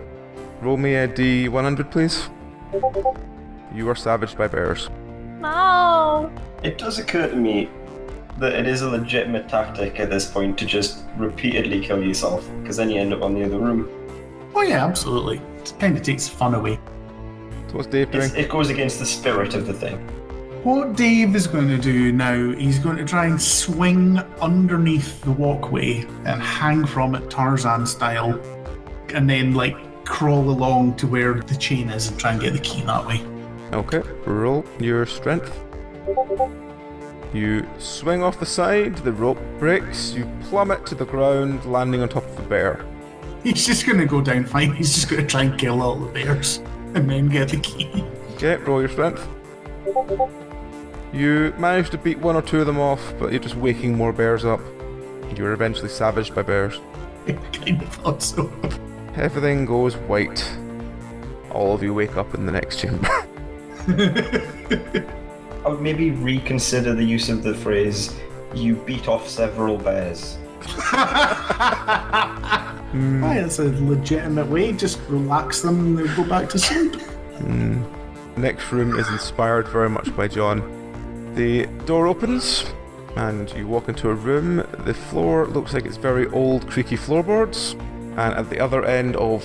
Roll me a D100, please. You are savaged by bears. No! It does occur to me that it is a legitimate tactic at this point to just repeatedly kill yourself, because then you end up on the other room. Oh yeah, absolutely. It kind of takes fun away. So what's Dave doing? It goes against the spirit of the thing. What Dave is going to do now, he's going to try and swing underneath the walkway and hang from it Tarzan style, and then crawl along to where the chain is and try and get the key that way. Okay, roll your strength. You swing off the side, the rope breaks, you plummet to the ground, landing on top of the bear. He's just going to go down fine, he's just going to try and kill all the bears and then get the key. Okay, roll your strength. You manage to beat 1 or 2 of them off, but you're just waking more bears up. You're eventually savaged by bears. I kind of thought so. Everything goes white. All of you wake up in the next chamber. I would maybe reconsider the use of the phrase, you beat off several bears. Aye, that's a legitimate way, just relax them and they'll go back to sleep. Next room is inspired very much by John. The door opens, and you walk into a room. The floor looks like it's very old, creaky floorboards, and at the other end of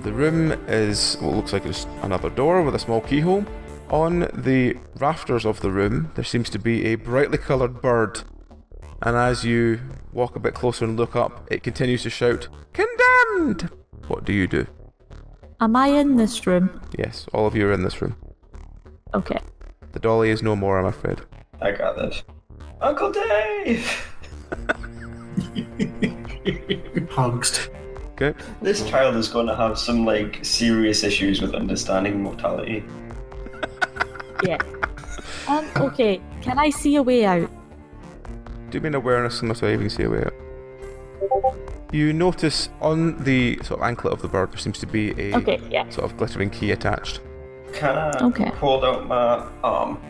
the room is what looks like it's another door with a small keyhole. On the rafters of the room, there seems to be a brightly coloured bird, and as you walk a bit closer and look up, it continues to shout, "Condemned!" What do you do? Am I in this room? Yes, all of you are in this room. Okay. The dolly is no more, I'm afraid. I gathered. Uncle Dave! Hugs. Okay. This child is going to have some, like, serious issues with understanding mortality. Yeah. Okay, can I see a way out? Do me an awareness and that's how you can see a way out. You notice on the sort of anklet of the bird there seems to be a sort of glittering key attached. Can I hold out my arm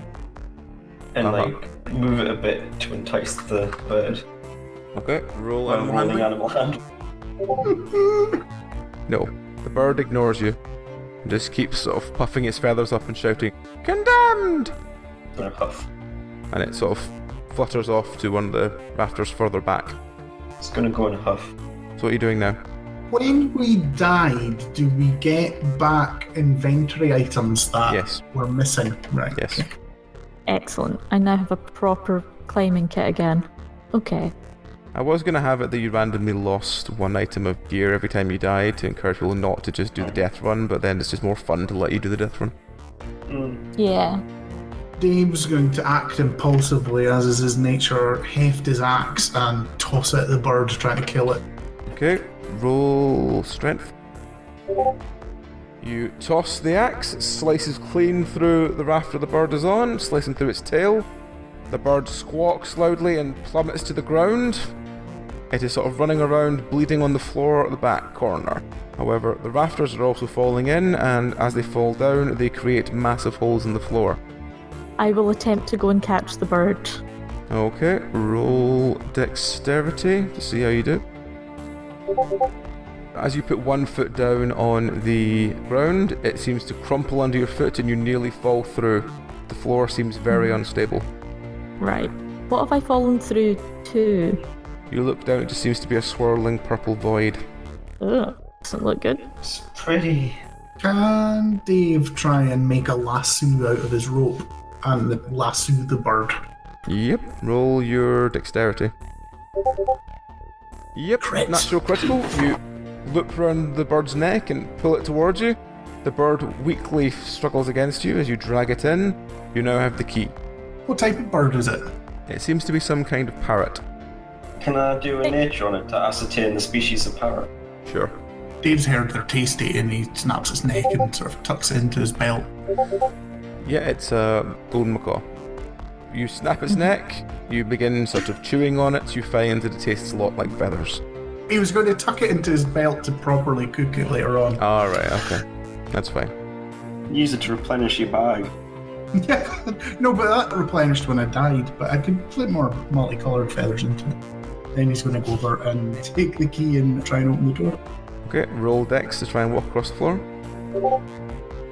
and, like, move it a bit to entice the bird? Okay, roll While animal rolling handling. animal hand. No, the bird ignores you and just keeps sort of puffing its feathers up and shouting, "Condemned!" I'm gonna huff. And it sort of flutters off to one of the rafters further back. It's gonna go in a huff. So what are you doing now? When we died, do we get back inventory items that were missing? Right. Yes. Okay. Excellent. I now have a proper climbing kit again. Okay. I was going to have it that you randomly lost one item of gear every time you died to encourage people not to just do the death run, but then it's just more fun to let you do the death run. Yeah. Dave's going to act impulsively, as is his nature, heft his axe and toss it at the bird, trying to kill it. Okay, roll strength. You toss the axe, it slices clean through the rafter the bird is on, slicing through its tail. The bird squawks loudly and plummets to the ground. It is sort of running around, bleeding on the floor at the back corner. However, the rafters are also falling in, and as they fall down, they create massive holes in the floor. I will attempt to go and catch the bird. Okay, roll dexterity to see how you do. As you put one foot down on the ground, it seems to crumple under your foot and you nearly fall through. The floor seems very unstable. Right. What have I fallen through to? You look down, it just seems to be a swirling purple void. Ugh, doesn't look good. It's pretty. Can Dave try and make a lasso out of his rope and lasso the bird? Yep, roll your dexterity. Yep, Crit. natural critical. You loop around the bird's neck and pull it towards you. The bird weakly struggles against you as you drag it in. You now have the key. What type of bird is it? It seems to be some kind of parrot. Can I do a nature on it to ascertain the species of parrot? Sure. Dave's heard they're tasty and he snaps his neck and sort of tucks it into his belt. Yeah, it's a golden macaw. You snap its neck, you begin sort of chewing on it, you find that it tastes a lot like feathers. He was going to tuck it into his belt to properly cook it later on. Alright, okay. That's fine. Use it to replenish your bag. Yeah, no, but that replenished when I died, but I could put more multicoloured feathers into it. Then he's going to go over and take the key and try and open the door. Okay, roll dex to try and walk across the floor.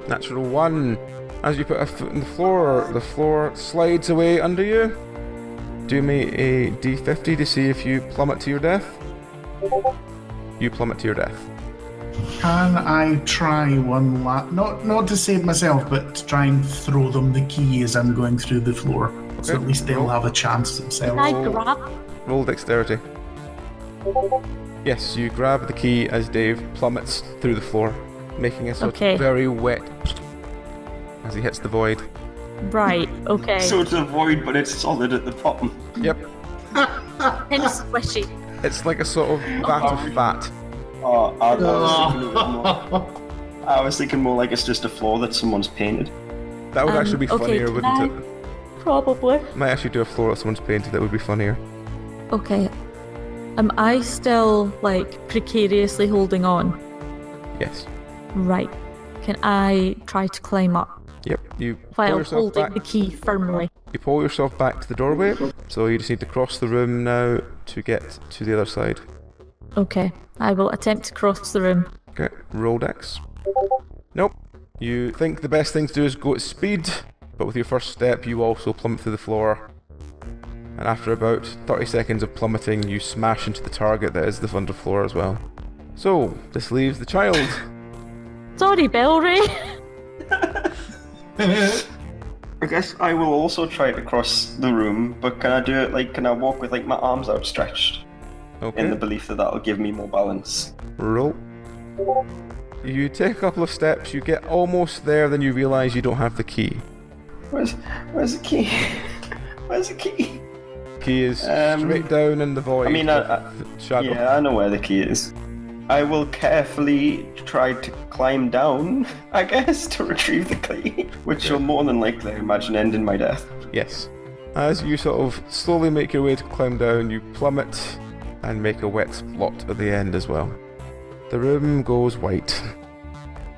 Natural 1. As you put a foot in the floor slides away under you. Do me a d50 to see if you plummet to your death. You plummet to your death. Can I try one not to save myself, but to try and throw them the key as I'm going through the floor. Okay. So at least they'll have a chance themselves. Can I grab? Roll dexterity. Yes, you grab the key as Dave plummets through the floor, making a sort of very wet as he hits the void. Right, okay. So it's a void, but it's solid at the bottom. Yep. Kind of squishy. It's like a sort of vat of fat. Oh, I was thinking more like it's just a floor that someone's painted. That would actually be funnier, can wouldn't I? it? Probably. Might actually do a floor that someone's painted, that would be funnier. Okay. Am I still, like, precariously holding on? Yes. Right. Can I try to climb up Yep. You pull while yourself holding back. the key firmly? You pull yourself back to the doorway, so you just need to cross the room now to get to the other side. Okay. I will attempt to cross the room. Okay, roll dex. Nope. You think the best thing to do is go at speed, but with your first step you also plummet through the floor. And after about 30 seconds of plummeting, you smash into the target that is the underfloor as well. So, this leaves the child. Sorry, Bellray. I guess I will also try to cross the room, but can I do it like, can I walk with like my arms outstretched? Okay. In the belief that that'll give me more balance. Roll. You take a couple of steps, you get almost there, then you realise you don't have the key. Where's the key? Where's the key? Key is straight down in the void. I mean, shadow. yeah, I know where the key is. I will carefully try to climb down, I guess, to retrieve the key, which will more than likely, I imagine, end in my death. Yes. As you sort of slowly make your way to climb down, you plummet and make a wet spot at the end as well. The room goes white.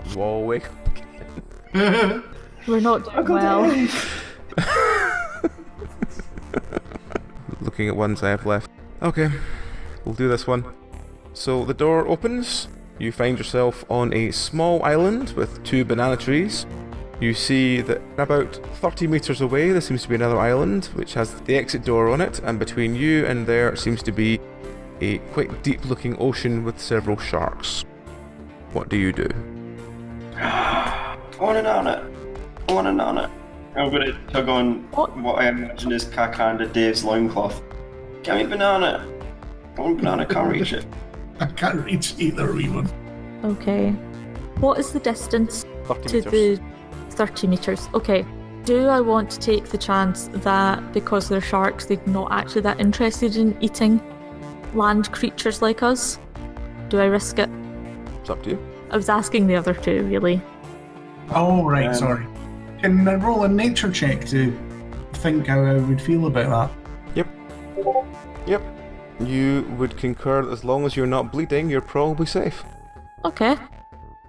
You all wake up again. We're not doing well. Looking at ones I have left. Okay, we'll do this one. So the door opens. You find yourself on a small island with 2 banana trees. You see that about 30 meters away there seems to be another island which has the exit door on it, and between you and there seems to be a quite deep looking ocean with several sharks. What do you do? I want an on it. I want an on it. I'm gonna tug on what I imagine is Kakanda Dave's loincloth. Get me banana. I want banana, can't reach it. I can't reach either one. Okay. What is the distance 30 to meters. the 30 meters? Okay. Do I want to take the chance that because they're sharks, they're not actually that interested in eating land creatures like us? Do I risk it? It's up to you. I was asking the other two, really. Oh, right, sorry. Can I roll a nature check to think how I would feel about that? Yep. You would concur that as long as you're not bleeding, you're probably safe. Okay.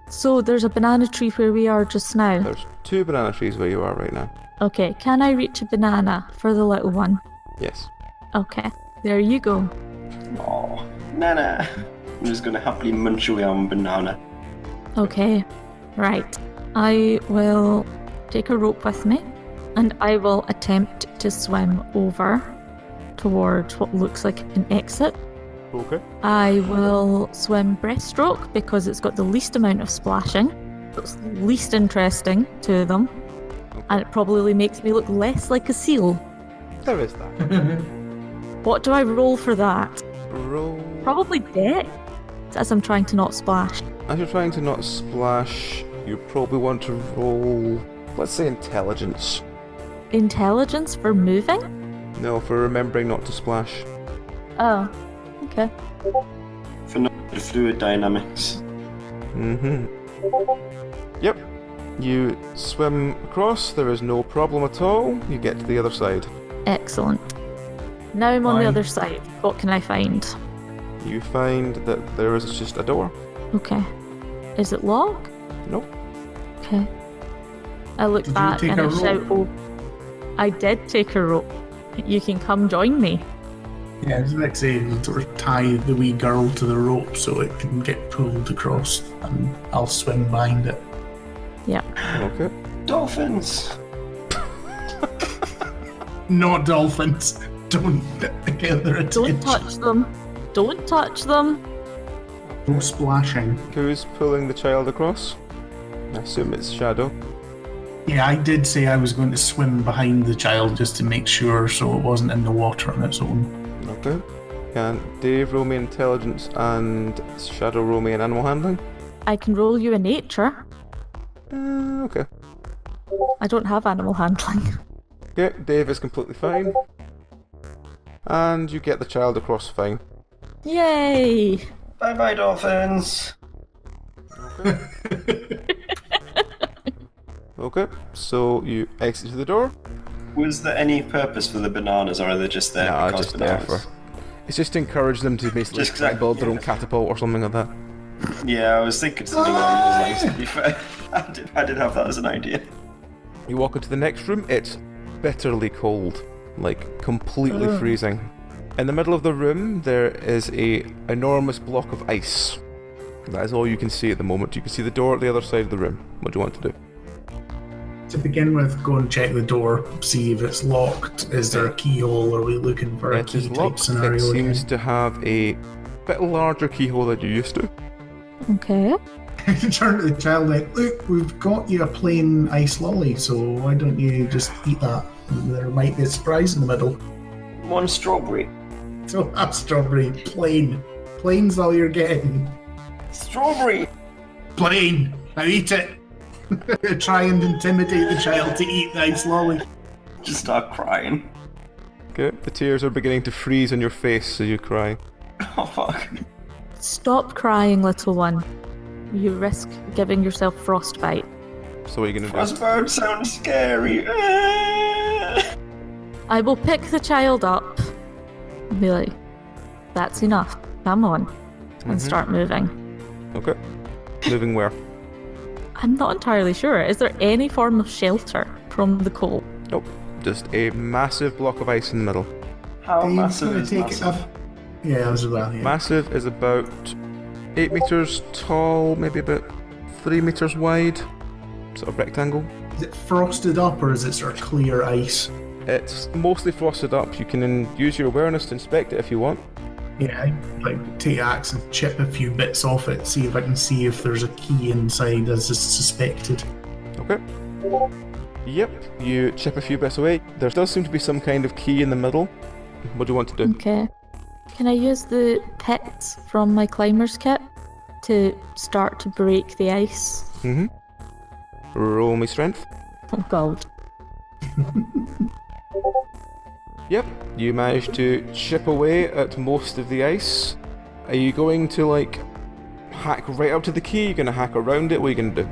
So there's a banana tree where we are just now. There's 2 banana trees where you are right now. Okay, can I reach a banana for the little one? Yes. Okay, there you go. Oh, Nana. I'm just gonna happily munch away on banana. Okay, right. I will take a rope with me and I will attempt to swim over towards what looks like an exit. Okay. I will swim breaststroke because it's got the least amount of splashing. It's least interesting to them. And it probably makes me look less like a seal. There is that. What do I roll for that? Roll. Probably deck, as I'm trying to not splash. As you're trying to not splash, you probably want to roll, let's say, intelligence. Intelligence for moving? No, for remembering not to splash. Oh, okay. For the fluid dynamics. Mm-hmm. Yep. You swim across, there is no problem at all. You get to the other side. Excellent. Now I'm on the Fine. other side. What can I find? You find that there is just a door. Okay. Is it locked? Nope. Okay. I look Did you back take and I a shout, rope? oh, I did take a rope. You can come join me. Yeah, I was like saying, sort of tie the wee girl to the rope so it can get pulled across, and I'll swim behind it. Yeah. Okay. Dolphins! Not dolphins. Don't get their attention. Don't touch them. Don't touch them. No splashing. Who's pulling the child across? I assume it's Shadow. Yeah, I did say I was going to swim behind the child just to make sure so it wasn't in the water on its own. Okay. Can Dave roll me intelligence and Shadow roll me in animal handling? I can roll you a nature. Okay. I don't have animal handling. Okay, Dave is completely fine. And you get the child across fine. Yay! Bye bye, dolphins! Okay, so you exit through the door. Was there any purpose for the bananas, or are they just there No, because just there bananas? for. It's just to encourage them to basically Just 'cause I- build their own yeah. catapult or something like that. Yeah, I was thinking something along those lines, to be fair. I did have that as an idea. You walk into the next room, it's bitterly cold. Like, completely freezing. In the middle of the room, there is a enormous block of ice. That is all you can see at the moment. You can see the door at the other side of the room. What do you want to do? To begin with, go and check the door, see if it's locked. Is there a keyhole? Are we looking for a It is key type locked. scenario? It seems again? to have a bit larger keyhole than you used to. Okay. Turn to the child like, look, we've got you a plain ice lolly, so why don't you just eat that? There might be a surprise in the middle. One strawberry. So have strawberry, plain. Plain's all you're getting. Strawberry! Plain! Now eat it! Try and intimidate the child to eat the ice lolly. Just start crying. Okay, the tears are beginning to freeze on your face as you cry. Oh fuck. Stop crying, little one. You risk giving yourself frostbite. So what are you going to do? Frostbite sounds scary. I will pick the child up and be like, that's enough, come on, and start moving. Okay. Moving where? I'm not entirely sure. Is there any form of shelter from the cold? Nope. Just a massive block of ice in the middle. How Dave's massive gonna is take massive? it up. Yeah, I was about here. Massive is about 8 meters tall, maybe about 3 meters wide. Sort of rectangle. Is it frosted up or is it sort of clear ice? It's mostly frosted up. You can use your awareness to inspect it if you want. Yeah, I'd like take the axe and chip a few bits off it, see if I can see if there's a key inside as is suspected. Okay. Yep, you chip a few bits away. There does seem to be some kind of key in the middle. What do you want to do? Okay. Can I use the picks from my climber's kit to start to break the ice? Mm-hmm. Roll me strength. Oh god. Yep, you managed to chip away at most of the ice. Are you going to, like, hack right up to the key? Are you going to hack around it? What are you going to do?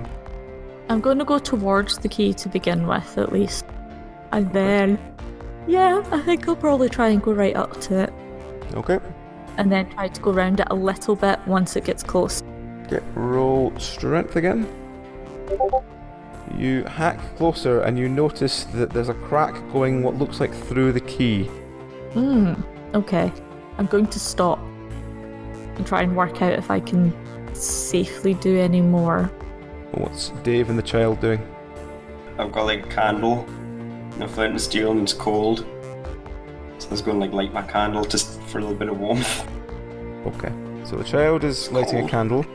I'm going to go towards the key to begin with, at least. And then, yeah, I think I'll probably try and go right up to it. Okay. And then try to go around it a little bit once it gets close. Okay, roll strength again. You hack closer and you notice that there's a crack going what looks like through the key. Okay. I'm going to stop and try and work out if I can safely do any more. What's Dave and the child doing? I've got like a candle, and a flint and steel, and it's cold. So I was going to like light my candle just for a little bit of warmth. Okay. So the child is lighting a Cold. candle.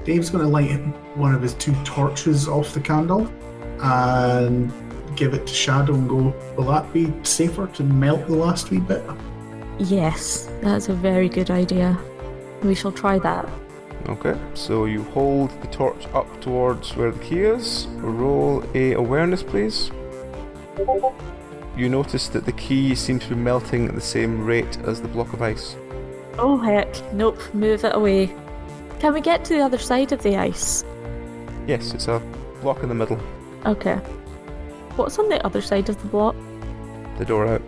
Dave's going to light one of his 2 torches off the candle and give it to Shadow and go, will that be safer to melt the last wee bit? Yes, that's a very good idea. We shall try that. Okay, so you hold the torch up towards where the key is. Roll a awareness, please. You notice that the key seems to be melting at the same rate as the block of ice. Oh heck, nope, move it away. Can we get to the other side of the ice? Yes, it's a block in the middle. Okay. What's on the other side of the block? The door out.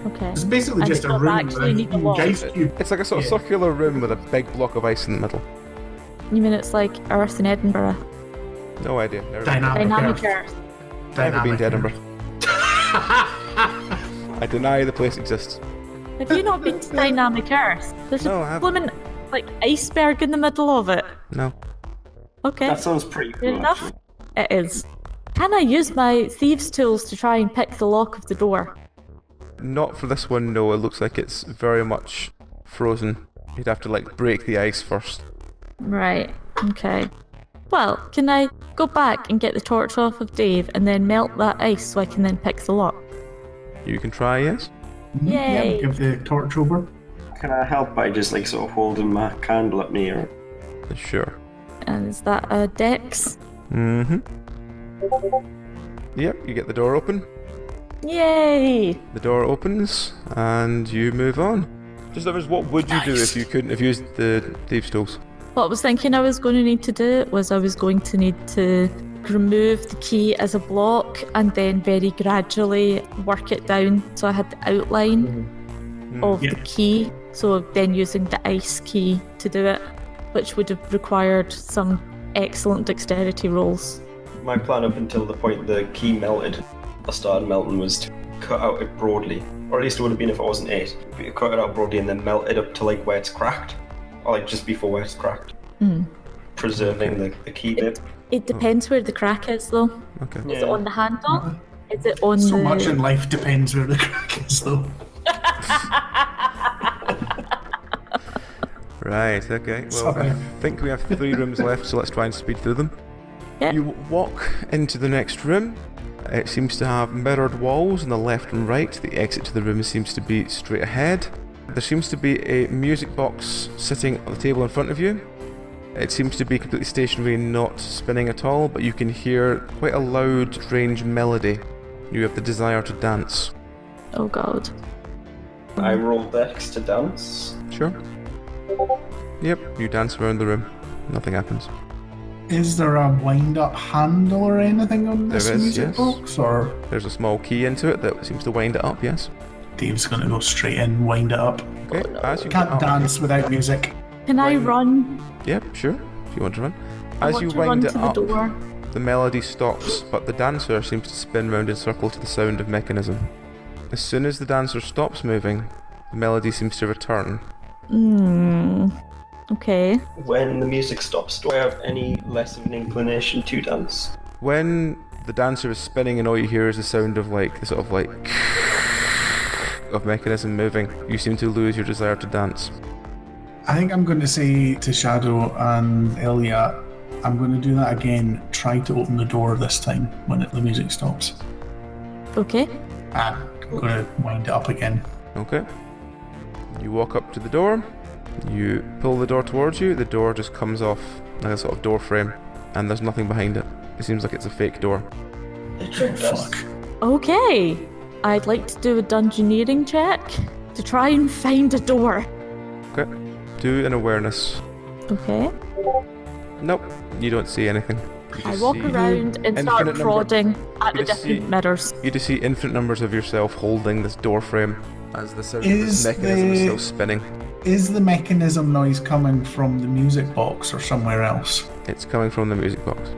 Okay. It's basically And just it a does room actually with need a a lock. ice cube. It's like a sort of Yeah. circular room with a big block of ice in the middle. You mean it's like Earth in Edinburgh? No idea. Never Dynamic Earth. Earth. Never been Dynamic to Edinburgh. Earth. I deny the place exists. Have you not been to Dynamic Earth? There's No, I a haven't. blooming like iceberg in the middle of it. No. Okay. That sounds pretty Good cool, enough. actually. It is. Can I use my thieves' tools to try and pick the lock of the door? Not for this one, no. It looks like it's very much frozen. You'd have to, like, break the ice first. Right. Okay. Well, can I go back and get the torch off of Dave and then melt that ice so I can then pick the lock? You can try, yes? Yay. Yep, give the torch over. Can I help by just like sort of holding my candle up near it? Sure. And is that a dex? Mm-hmm. Yep, you get the door open. Yay! The door opens, and you move on. Just others, what would you do if you couldn't have used the thieves' tools? What I was thinking I was going to need to do was I was going to need to remove the key as a block and then very gradually work it down so I had the outline of Yeah. the key. So then using the ice key to do it, which would have required some excellent dexterity rolls. My plan up until the point the key melted, or started melting, was to cut out it broadly. Or at least it would have been if it wasn't 8. You cut it out broadly and then melt it up to like where it's cracked. Or like just before where it's cracked. Preserving the key bit. It depends where the crack is though. Okay. Is it on the handle? Is it on So the... much in life depends where the crack is, though. Right, okay. Well, Sorry. I think we have 3 rooms left, so let's try and speed through them. Yeah. You walk into the next room. It seems to have mirrored walls on the left and right. The exit to the room seems to be straight ahead. There seems to be a music box sitting on the table in front of you. It seems to be completely stationary, not spinning at all, but you can hear quite a loud, strange melody. You have the desire to dance. Oh god. I roll Dex to dance. Sure. Yep, you dance around the room. Nothing happens. Is there a wind-up handle or anything on this There is, music yes. box? Or There's a small key into it that seems to wind it up, yes. Dave's going to go straight in, wind it up. Okay, as you Can't get up- dance without music. Can I run? Yep, sure, if you want to run. I As want you to run wind to it the up, door. the melody stops, but the dancer seems to spin round in circle to the sound of mechanism. As soon as the dancer stops moving, the melody seems to return. Okay. When the music stops, do I have any less of an inclination to dance? When the dancer is spinning and all you hear is the sound of like, the sort of like, of mechanism moving, you seem to lose your desire to dance. I think I'm going to say to Shadow and Elia, I'm going to do that again. Try to open the door this time when the music stops. Okay. I'm going to wind it up again. Okay. You walk up to the door, you pull the door towards you, the door just comes off like a sort of door frame, and there's nothing behind it. It seems like it's a fake door. It tricked us. Fuck. Okay. I'd like to do a dungeoneering check to try and find a door. Okay. Do an awareness. Okay. Nope, you don't see anything. You I just walk see around and start infinite prodding at the you just different see- mirrors. You just see infinite numbers of yourself holding this door frame as the sound of Is this mechanism is the- still spinning. Is the mechanism noise coming from the music box or somewhere else? It's coming from the music box.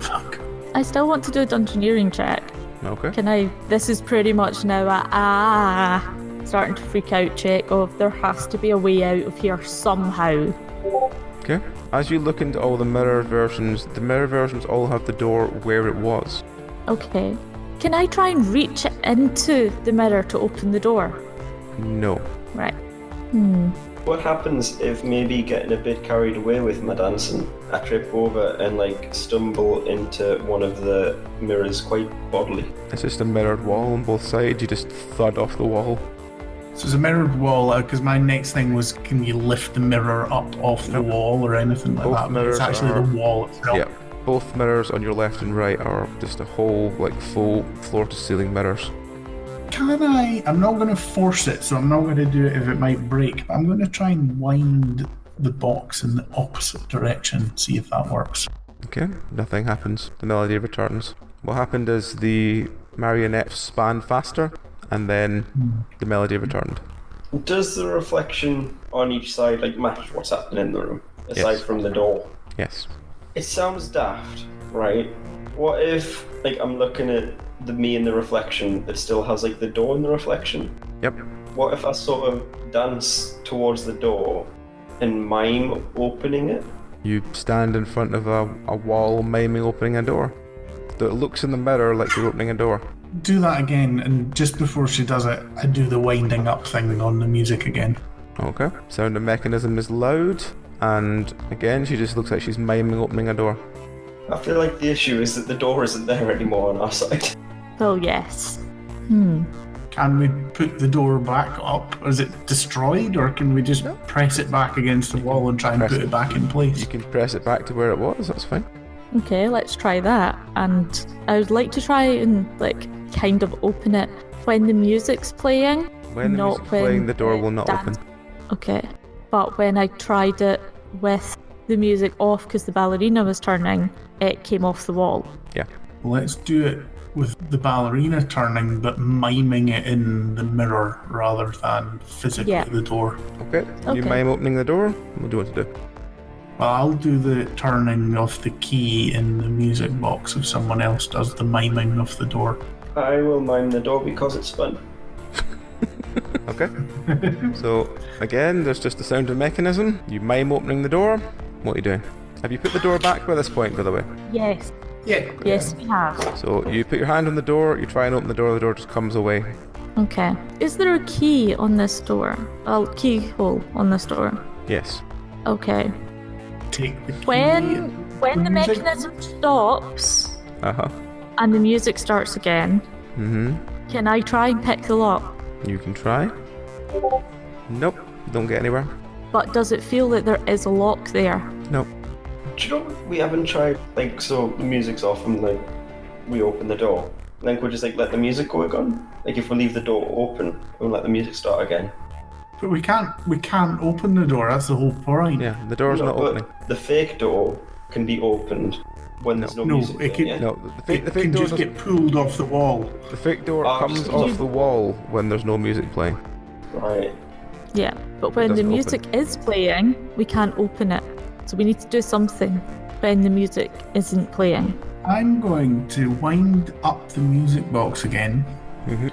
Fuck. I still want to do a dungeoneering check. Okay. Can I? This is pretty much now a starting to freak out check of there has to be a way out of here somehow. Okay. As you look into all the mirror versions all have the door where it was. Okay. Can I try and reach into the mirror to open the door? No. Right. What happens if maybe getting a bit carried away with my dancing, I trip over and like stumble into one of the mirrors quite bodily? It's just a mirrored wall on both sides. You just thud off the wall. So it's a mirrored wall, because my next thing was, can you lift the mirror up off the Nope. wall or anything like Both that? But mirrors it's actually are- the wall itself. Yeah. Both mirrors on your left and right are just a whole, like, full floor-to-ceiling mirrors. I'm not going to force it, so I'm not going to do it if it might break, but I'm going to try and wind the box in the opposite direction, see if that works. Okay, nothing happens. The melody returns. What happened is the marionettes span faster, and then the melody returned. Does the reflection on each side like match what's happening in the room, aside Yes. from the door? Yes. It sounds daft, right? What if like I'm looking at me in the reflection that still has like the door in the reflection? Yep. What if I sort of dance towards the door and mime opening it? You stand in front of a wall miming opening a door. That looks in the mirror like you're opening a door. Do that again, and just before she does it, I do the winding up thing on the music again. Okay. Sound of mechanism is loud, and again she just looks like she's miming opening a door. I feel like the issue is that the door isn't there anymore on our side. Well, yes. Can we put the door back up? Is it destroyed, or can we just press it back against the wall and try and press put it. it back in place? You can press it back to where it was, that's fine. Okay, let's try that. And I would like to try and like kind of open it when the music's playing. When the not music's when playing, the door will not dance- open. Okay, but when I tried it with the music off because the ballerina was turning, it came off the wall. Yeah. Let's do it with the ballerina turning, but miming it in the mirror rather than physically Yeah. the door. Okay. You Okay. mime opening the door. What do you want to do? Well, I'll do the turning of the key in the music box if someone else does the miming of the door. I will mime the door because it's fun. Okay. So, again, there's just the sound of mechanism. You mime opening the door. What are you doing? Have you put the door back by this point, by the way? Yes, Yeah. yes, we have. So, you put your hand on the door, you try and open the door just comes away. Okay. Is there a key on this door? A keyhole on this door? Yes. Okay. Take the key. When the music- mechanism stops Uh-huh. and the music starts again, Mm-hmm. can I try and pick the lock? You can try. Nope. Don't get anywhere. But does it feel that there is a lock there? Nope. Do you know we haven't tried, like, so the music's off and, like, we open the door. And then we just, like, let the music go again? Like, if we leave the door open, we'll let the music start again. But we can't open the door, that's the whole point. Yeah, the door's not but opening. the fake door can be opened when there's no music. it can, yeah? No, the it fake can door just doesn't- get pulled off the wall. The fake door Oh, comes just- off the wall when there's no music playing. Right. Yeah, but when the doesn't music is playing, we can't open it. So we need to do something when the music isn't playing. I'm going to wind up the music box again, Mhm.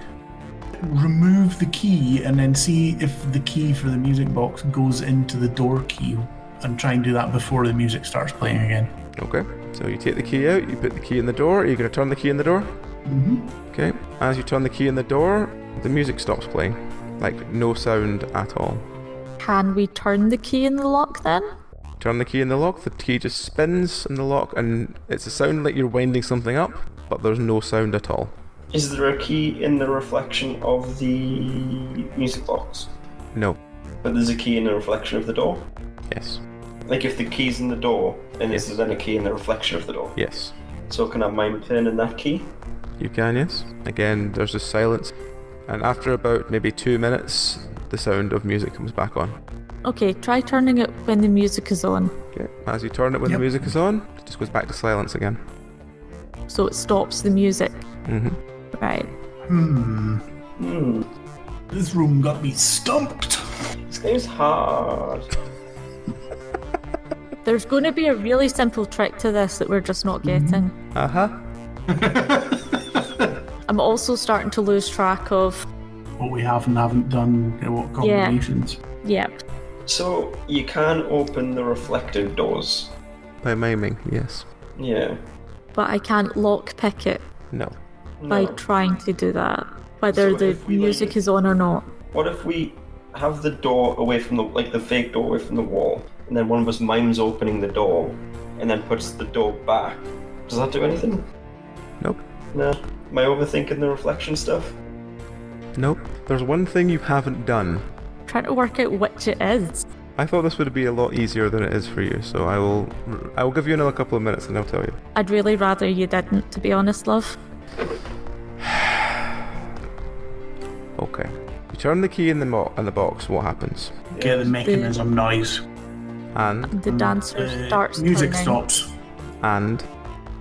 remove the key, and then see if the key for the music box goes into the door key, and try and do that before the music starts playing again. Okay, so you take the key out, you put the key in the door. Are you going to turn the key in the door? Mm-hmm. Okay, as you turn the key in the door, the music stops playing. Like, no sound at all. Can we turn the key in the lock then? Turn the key in the lock, the key just spins in the lock, and it's a sound like you're winding something up, but there's no sound at all. Is there a key in the reflection of the music box? No. But there's a key in the reflection of the door? Yes. Like, if the key's in the door, and Yes. is there then a key in the reflection of the door? Yes. So can I mind turning that key? You can, yes. Again, there's just silence. And after about maybe 2 minutes, the sound of music comes back on. Okay, try turning it when the music is on. Okay. As you turn it when Yep. the music is on, it just goes back to silence again. So it stops the music. Mm-hmm. Right. This room got me stumped. This game's hard. There's going to be a really simple trick to this that we're just not getting. Uh-huh. I'm also starting to lose track of. What we have and haven't done, what combinations. Yep. So, you can open the reflective doors. By miming, yes. Yeah. But I can't lockpick it No. by No. trying to do that, whether So the if we, music like- is on or not. What if we have the door away from the, like, the fake door away from the wall, and then one of us mimes opening the door, and then puts the door back? Does that do anything? Nope. No. Am I overthinking the reflection stuff? Nope. There's one thing you haven't done. Trying to work out which it is. I thought this would be a lot easier than it is for you, so I will give you another couple of minutes and I'll tell you. I'd really rather you didn't, to be honest, love. Okay. You turn the key in the box, what happens? Get the mechanism noise. And The dancer starts Music turning, stops. and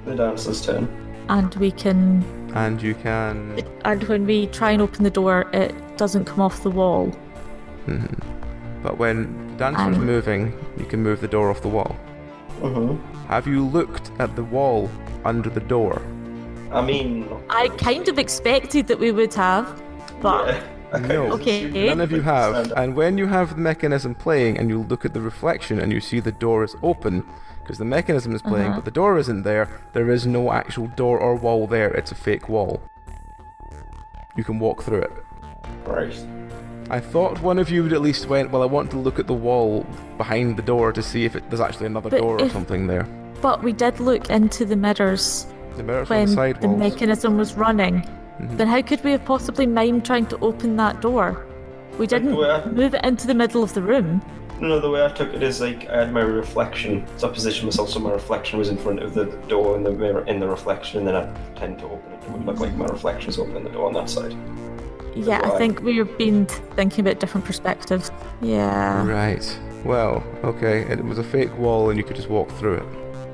The dancer's turn. and we can. you can. And when we try and open the door, it doesn't come off the wall. But when the dancer's moving, you can move the door off the wall. Have you looked at the wall under the door? I mean... I kind of expected that we would have, but yeah, I kind No. of Okay. assumed None of you have. stand up. And when you have the mechanism playing and you look at the reflection and you see the door is open, because the mechanism is playing but the door isn't there is no actual door or wall there, it's a fake wall. You can walk through it. Right. I thought one of you would at least went, well, I want to look at the wall behind the door to see if there's actually another But door or if- something there. but we did look into the mirrors The mirrors on when the side the walls. mechanism was running. Then how could we have possibly mimed trying to open that door? We didn't well- move it into the middle of the room. No, the way I took it is like I had my reflection, so I positioned myself so my reflection was in front of the door and the mirror in the reflection, and then I pretend to open it. It would look like my reflection's opening the door on that side. Yeah, I Right. think we've been thinking about different perspectives. Yeah. Right. Well, okay. It was a fake wall and you could just walk through it.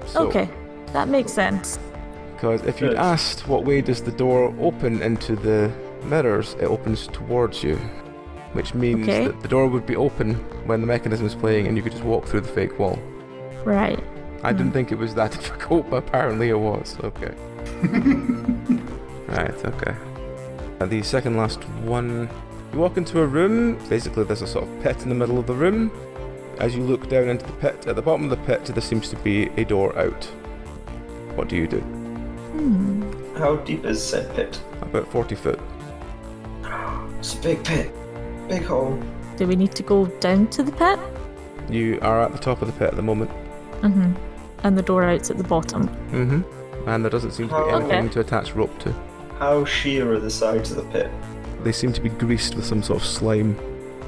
So, Okay, that makes sense. Because if you'd Good. asked what way does the door open into the mirrors, it opens towards you. Which means Okay. that the door would be open when the mechanism is playing and you could just walk through the fake wall. Right. I didn't think it was that difficult, but apparently it was. Okay. Right, okay. And the second last one. You walk into a room. Basically, there's a sort of pit in the middle of the room. As you look down into the pit, at the bottom of the pit, there seems to be a door out. What do you do? How deep is said pit? About 40 foot. It's a big pit. Big hole. Do we need to go down to the pit? You are at the top of the pit at the moment. Mm-hmm. And the door out's at the bottom. Mm-hmm. And there doesn't seem to be Oh, anything okay. to attach rope to. How sheer are the sides of the pit? They seem to be greased with some sort of slime.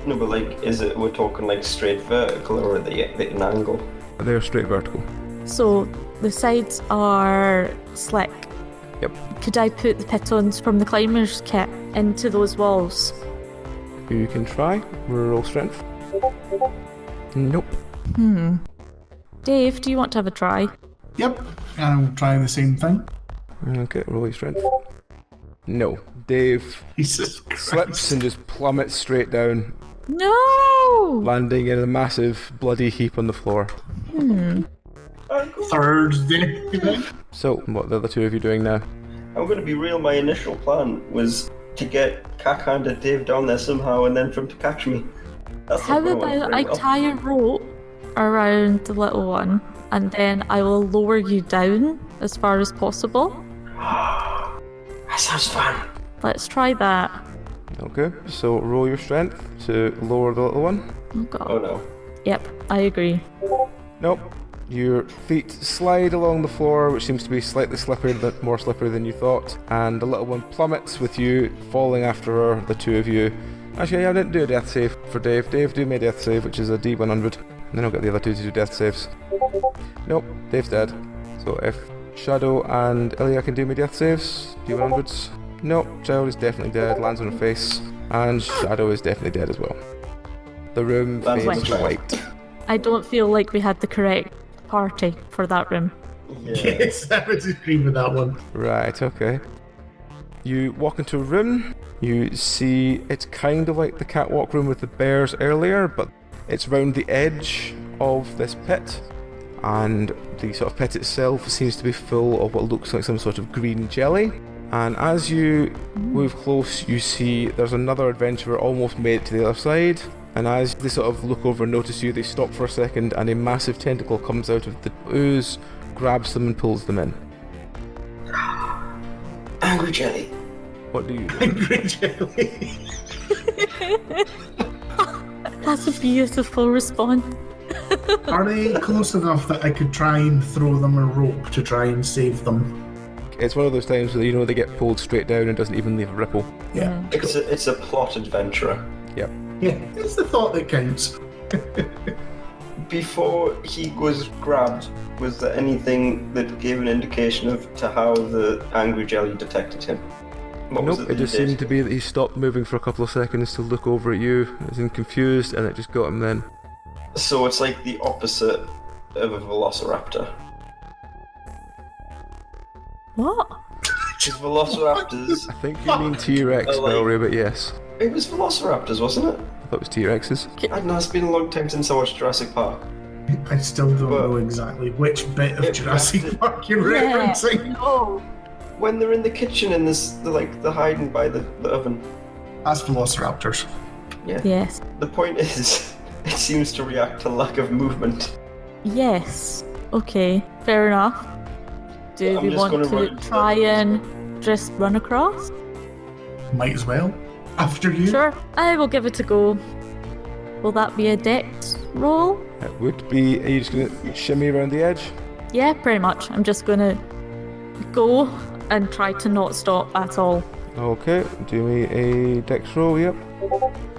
No, but like, is it, we're talking like straight vertical or at an angle? they're straight vertical. So the sides are slick. Yep. Could I put the pitons from the climber's kit into those walls? You can try. Roll strength. Nope. Dave, do you want to have a try? Yep, and I'm trying the same thing. Okay, roll your strength. No. Dave Jesus Christ. slips and just plummets straight down, No! landing in a massive bloody heap on the floor. Thursday. So, what are the other two of you doing now? I'm going to be real. My initial plan was to get Cack-handed Dave down there somehow, and then for him to catch me. That's How not going to work about very I well. tie a rope around the little one, and then I will lower you down as far as possible? That sounds fun. Let's try that. Okay, so roll your strength to lower the little one. Oh god. Oh no. Yep, I agree. Nope. Your feet slide along the floor, which seems to be slightly slippery, but more slippery than you thought, and the little one plummets with you falling after her, the two of you. Actually, I didn't do a death save for Dave. Dave, do me a death save, which is a D100. And then I'll get the other two to do death saves. Nope, Dave's dead. So if Shadow and Ilya can do me death saves, D100s. Nope, Child is definitely dead, lands on her face. And Shadow is definitely dead as well. The room Lands fades on to the white. I don't feel like we had the correct party for that room. Yeah. Yes, I would agree with that one. Right, okay. You walk into a room, you see it's kind of like the catwalk room with the bears earlier, but it's round the edge of this pit, and the sort of pit itself seems to be full of what looks like some sort of green jelly. And as you move close, you see there's another adventurer almost made it to the other side. And as they sort of look over and notice you, they stop for a second, and a massive tentacle comes out of the ooze, grabs them and pulls them in. Angry jelly. What do you do? Angry jelly. That's a beautiful response. Are they close enough that I could try and throw them a rope to try and save them? It's one of those times where, you know, they get pulled straight down and doesn't even leave a ripple. Yeah. It's a plot adventurer. Yep. Yeah, it's the thought that counts. Before he was grabbed, was there anything that gave an indication of to how the angry jelly detected him? What was Nope, it it that just he did? seemed to be that he stopped moving for a couple of seconds to look over at you, as in confused, and it just got him then. So it's like the opposite of a velociraptor. What? Because velociraptors... I think you mean T-Rex, I like- Belry, but yes. It was velociraptors, wasn't it? I thought it was T-Rexes. I don't know, it's been a long time since I watched Jurassic Park. I still don't But- know exactly which bit of It- Jurassic Park you're Yeah. referencing. No. When they're in the kitchen and they're hiding by the oven. That's Velociraptors. Yeah. Yes. The point is, it seems to react to lack of movement. Yes. Okay. Fair enough. Do I'm we just want gonna to run to try the- and just run across? Might as well. After you. Sure. I will give it a go. Will that be a dex roll? It would be, are you just going to shimmy around the edge? Yeah, pretty much. I'm just gonna go and try to not stop at all. Okay, do me a dex roll, yep.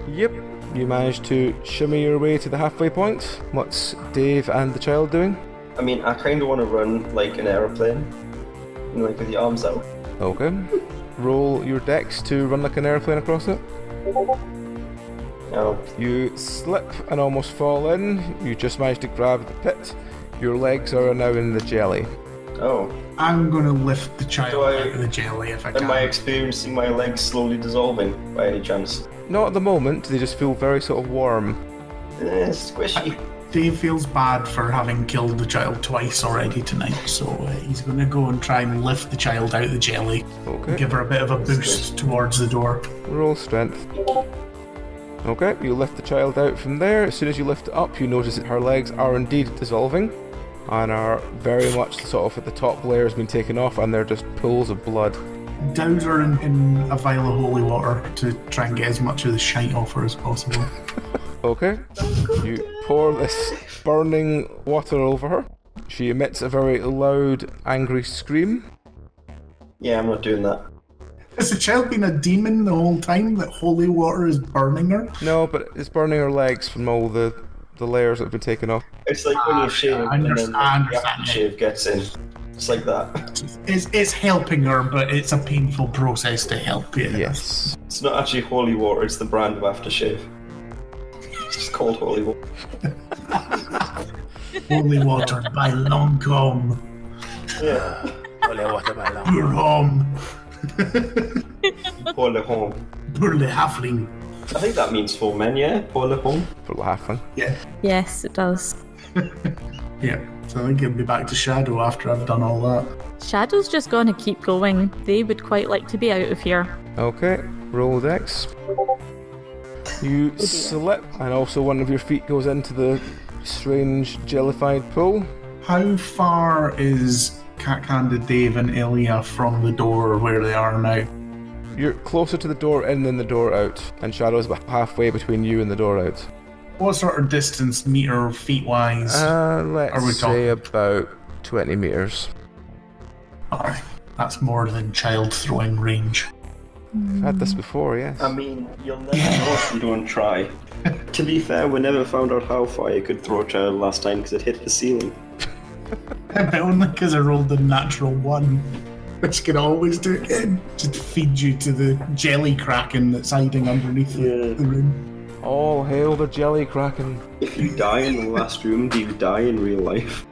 Yep, you managed to shimmy your way to the halfway point. What's Dave and the child doing? I mean, I kind of want to run like an aeroplane, you know, like with the arms out. Okay. Roll your dex to run like an airplane across it. Now, You slip and almost fall in. You just managed to grab the pit. Your legs are now in the jelly. oh, I'm going to lift the child Do I- out of the jelly if I can. am I experiencing my legs slowly dissolving by any chance? Not at the moment, they just feel very sort of warm. Squishy. Dave feels bad for having killed the child twice already tonight, so he's going to go and try and lift the child out of the jelly, Okay. give her a bit of a boost towards the door. Roll strength. Okay, you lift the child out from there. As soon as you lift it up, you notice that her legs are indeed dissolving and are very much sort of at the top layer has been taken off, and they're just pools of blood. Douse her in a vial of holy water to try and get as much of the shite off her as possible. Okay, you pour this burning water over her. She emits a very loud, angry scream. Yeah, I'm not doing that. Has the child been a demon the whole time that holy water is burning her? No, but it's burning her legs from all the layers that have been taken off. It's like when you shave and then the understand. aftershave gets in. It's like that. It's helping her, but it's a painful process to help you. Yes. It's not actually holy water, it's the brand of aftershave. It's just called holy water. Holy water by Longcombe. Yeah. Poor home. Holy home. Poor le halfling. I think that means for men, yeah? Holy home. For laughing. Yeah. Yes, it does. Yeah. So I think it'll be back to Shadow after I've done all that. Shadow's just gonna keep going. They would quite like to be out of here. Okay, roll dex. You slip, and also one of your feet goes into the strange jellified pool. How far is Cat-Handed Dave and Ilya from the door where they are now? You're closer to the door in than the door out, and Shadow's about halfway between you and the door out. What sort of distance, meter, feet-wise? Let's Are we say talking? about 20 metres. Alright, that's more than child throwing range. I've had this before, yes. I mean, you'll never know if you don't try. To be fair, we never found out how far you could throw a child last time because it hit the ceiling. But only because I rolled the natural one, which can always do again. Just feed you to the jelly kraken that's hiding underneath the room. All hail the jelly kraken. If you die in the last room, do you die in real life?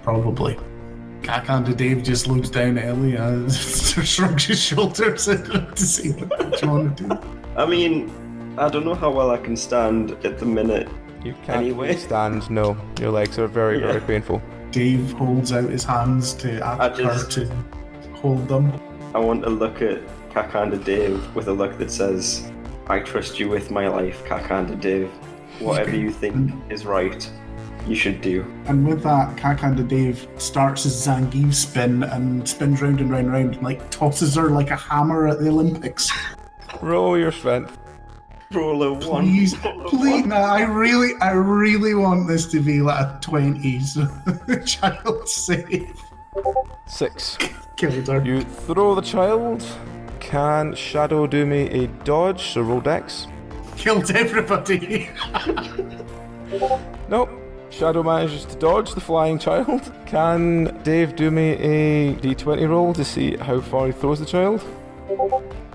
Probably. Cat-Handed Dave just looks down at Ilya and shrugs his shoulders to see what you want to do. I mean, I don't know how well I can stand at the minute. You can't Anyway. stand, no. Your legs are very, very painful. Dave holds out his hands to ask her to hold them. I want to look at Cat-Handed Dave with a look that says, I trust you with my life, Cat-Handed Dave. Whatever you think is right, you should do. And with that, Cat-Handed Dave starts his Zangief spin and spins round and round and round and like tosses her like a hammer at the Olympics. Roll your strength. Roll a one. Please, Roll a please, one. no, I really want this to be like a 20, so child save. 6. Killed her. You throw the child. Can Shadow do me a dodge, so roll dex? Killed everybody. Nope. Shadow manages to dodge the flying child. Can Dave do me a d20 roll to see how far he throws the child?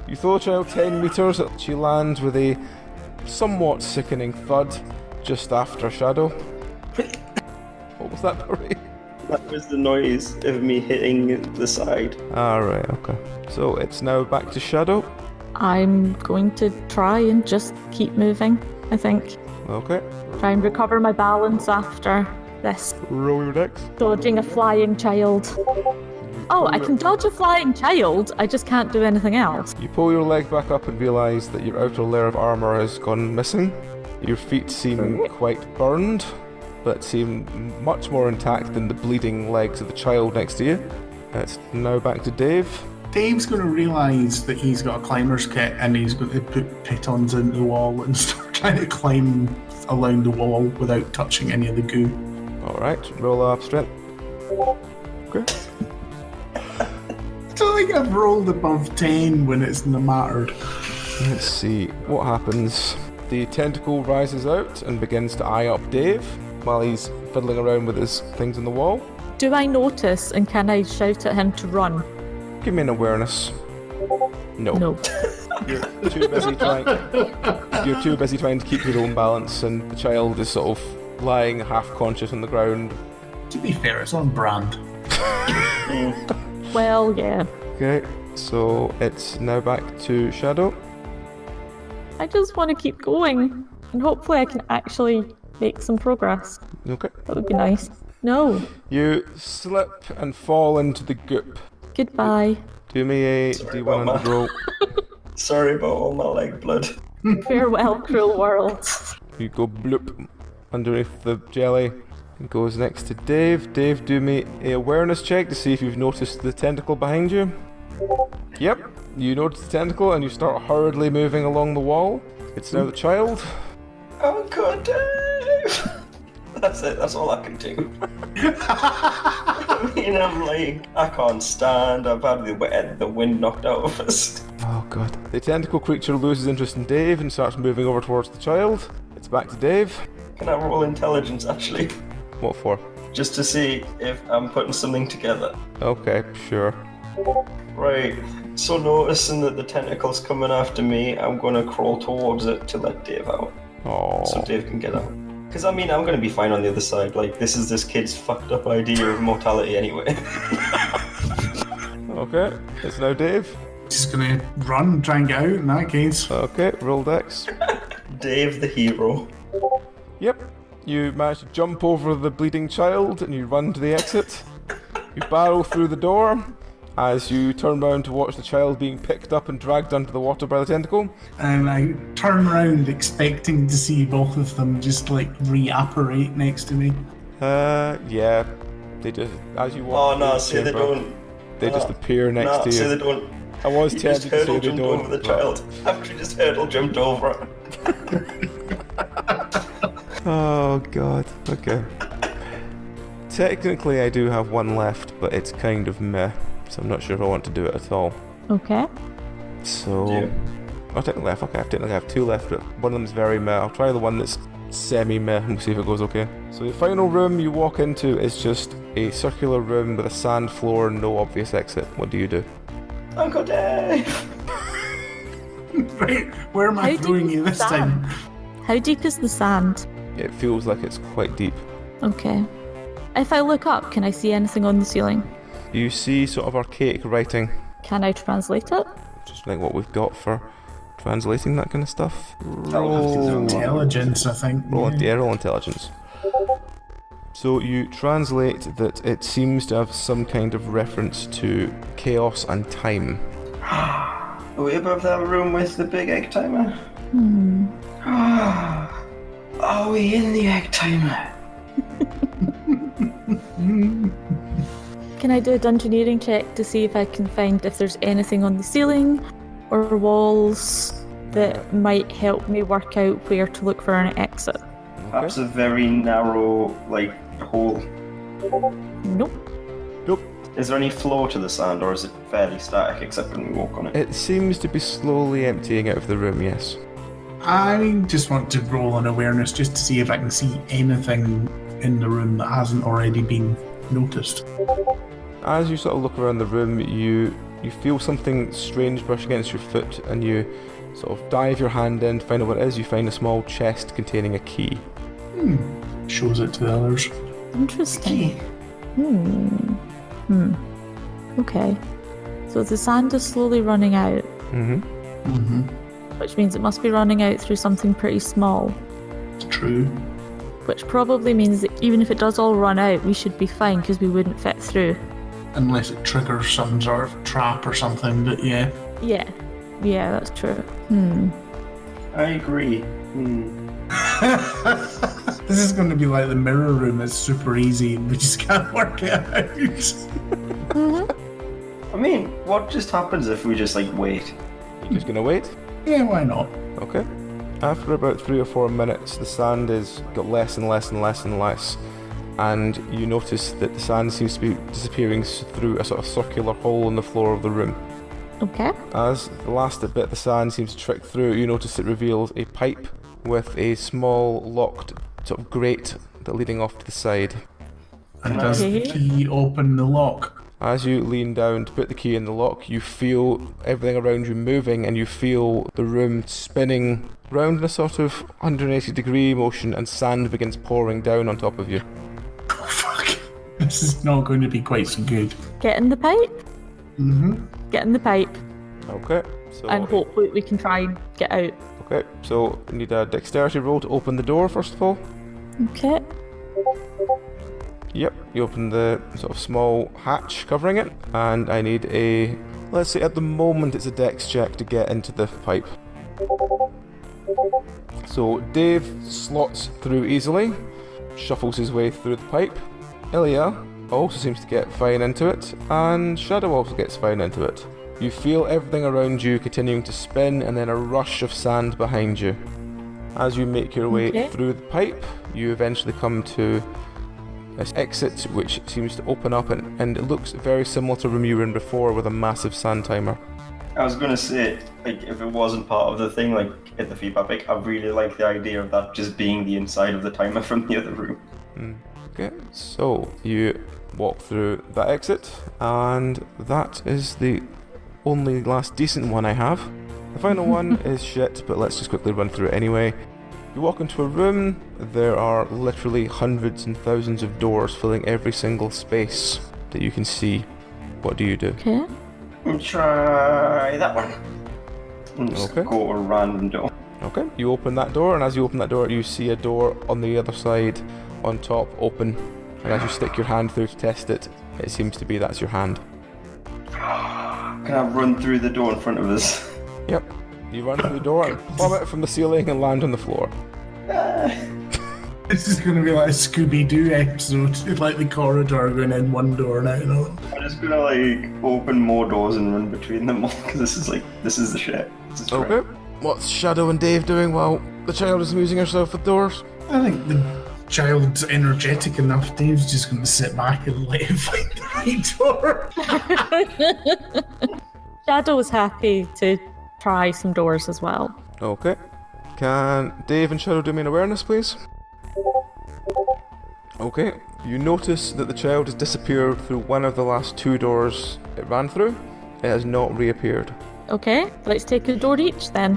You throw the child 10 metres, she lands with a somewhat sickening thud just after Shadow. What was that, Barry? That was the noise of me hitting the side. Alright, okay. So it's now back to Shadow. I'm going to try and just keep moving, I think. Okay. Try and recover my balance after this. Roll your dex. Dodging a flying child. Oh, I can dodge a flying child, I just can't do anything else. You pull your leg back up and realise that your outer layer of armour has gone missing. Your feet seem quite burned, but seem much more intact than the bleeding legs of the child next to you. It's now back to Dave. Dave's going to realise that he's got a climber's kit and he's going to put pitons into the wall and start trying to climb along the wall without touching any of the goo. Alright, roll up strength. Okay. I don't think I've rolled above 10 when it's mattered. Let's see what happens. The tentacle rises out and begins to eye up Dave while he's fiddling around with his things on the wall. Do I notice and can I shout at him to run? Give me an awareness. No. No. You're too busy trying. You're too busy trying to keep your own balance, and the child is sort of lying half conscious on the ground. To be fair, it's on brand. Well, yeah. Okay, so it's now back to Shadow. I just want to keep going. And hopefully I can actually make some progress. Okay. That would be nice. No. You slip and fall into the goop. Goodbye. Do me a Sorry about D100 that. roll. Sorry about all my leg blood. Farewell, cruel world. You go bloop underneath the jelly. It goes next to Dave. Dave, do me a awareness check to see if you've noticed the tentacle behind you. Yep, you notice the tentacle and you start hurriedly moving along the wall. It's now the child. Oh god, Dave! That's it, that's all I can do. I mean, I'm like, I can't stand, I've had the wind knocked out of us. Oh god. The tentacle creature loses interest in Dave and starts moving over towards the child. It's back to Dave. Can I roll intelligence, actually? What for? Just to see if I'm putting something together. Okay, sure. Right, so noticing that the tentacle's coming after me, I'm gonna crawl towards it to let Dave out. Oh. So Dave can get out. Because, I mean, I'm gonna be fine on the other side. Like, this is this kid's fucked up idea of mortality anyway. Okay, it's now Dave. Just gonna run, try and get out in that case. Okay, roll dex. Dave the hero. Yep. You manage to jump over the bleeding child and you run to the exit. You barrel through the door as you turn around to watch the child being picked up and dragged under the water by the tentacle. And I turn around expecting to see both of them just like reapparate next to me. Yeah. They just, as you walk Oh no, through see the they chamber, don't. they just appear next No, to see you. they don't. I was He tempted just to say hurdle they jumped don't. over the child. After he just hurdle jumped over it. Oh god, okay. Technically I do have one left, but it's kind of meh, so I'm not sure if I want to do it at all. Okay. So... Yeah. I technically have two left, but one of them's very meh. I'll try the one that's semi-meh and we'll see if it goes okay. So the final room you walk into is just a circular room with a sand floor and no obvious exit. What do you do? Uncle Dave! Right, where am I How throwing deep you is this the time? sand? How deep is the sand? It feels like it's quite deep. Okay. If I look up, can I see anything on the ceiling? You see sort of archaic writing, Can I translate it? just like what we've got for translating that kind of stuff. Intelligence, I think. Roll intelligence. So you translate that it seems to have some kind of reference to chaos and time. Are we above that room with the big egg timer? Are we in the egg timer? Can I do a dungeoneering check to see if I can find if there's anything on the ceiling or walls that might help me work out where to look for an exit? Perhaps a very narrow, like, hole. Nope. Nope. Is there any flow to the sand, or is it fairly static except when we walk on it? It seems to be slowly emptying out of the room, yes. I just want to roll an awareness just to see if I can see anything in the room that hasn't already been noticed. As you sort of look around the room, you feel something strange brush against your foot, and you sort of dive your hand in, find out what it is. You find a small chest containing a key. Shows it to the others. Interesting. Okay. So the sand is slowly running out, which means it must be running out through something pretty small. True. Which probably means that even if it does all run out, we should be fine because we wouldn't fit through. Unless it triggers some sort of trap or something, but yeah. Yeah. Yeah, that's true. I agree. This is going to be like the mirror room. It's super easy. We just can't work it out. I mean, what just happens if we just, like, wait? You're just gonna wait? Yeah, why not? Okay. After about 3 or 4 minutes, the sand has got less and less and less and less, and you notice that the sand seems to be disappearing through a sort of circular hole in the floor of the room. Okay. As the last bit of the sand seems to trick through, you notice it reveals a pipe with a small locked sort of grate that leading off to the side. And does the key open the lock? As you lean down to put the key in the lock, you feel everything around you moving, and you feel the room spinning round in a sort of 180-degree motion, and sand begins pouring down on top of you. Oh, fuck. This is not going to be quite so good. Get in the pipe. Get in the pipe, Okay, so and hopefully we can try and get out. okay, so you need a dexterity roll to open the door first of all. Okay. Yep, you open the sort of small hatch covering it, and I need a, let's say at the moment it's a dex check to get into the pipe. So Dave slots through easily, shuffles his way through the pipe. Ilya also seems to get fine into it, and Shadow also gets fine into it. You feel everything around you continuing to spin, and then a rush of sand behind you. As you make your way through the pipe, you eventually come to this exit, which seems to open up, and it looks very similar to the room you were in before with a massive sand timer. I was gonna say, like, if it wasn't part of the thing, like, in the feedback, like, I really like the idea of that just being the inside of the timer from the other room. Okay, so you walk through that exit, and that is the only last decent one I have. The final one is shit, but let's just quickly run through it anyway. You walk into a room, there are literally hundreds and thousands of doors filling every single space that you can see. What do you do? Okay. Try that one. And just Okay. go to a random door. Okay, you open that door, and as you open that door, you see a door on the other side, on top, open. And as you stick your hand through to test it, it seems to be that's your hand. Can I run through the door in front of us? Yep. You run through the door and plummet from the ceiling and land on the floor. This is going to be like a Scooby-Doo episode, like the corridor going in one door and out another. I'm just gonna like open more doors and run between them all because this is the shit. This is great. Okay. What's Shadow and Dave doing while the child is amusing herself with doors? I think the child's energetic enough. Dave's just going to sit back and let him find the right door. Shadow's happy to try some doors as well. Okay. Can Dave and Shadow do me an awareness, please? Okay. You notice that the child has disappeared through one of the last two doors it ran through. It has not reappeared. Okay, let's take a door each then.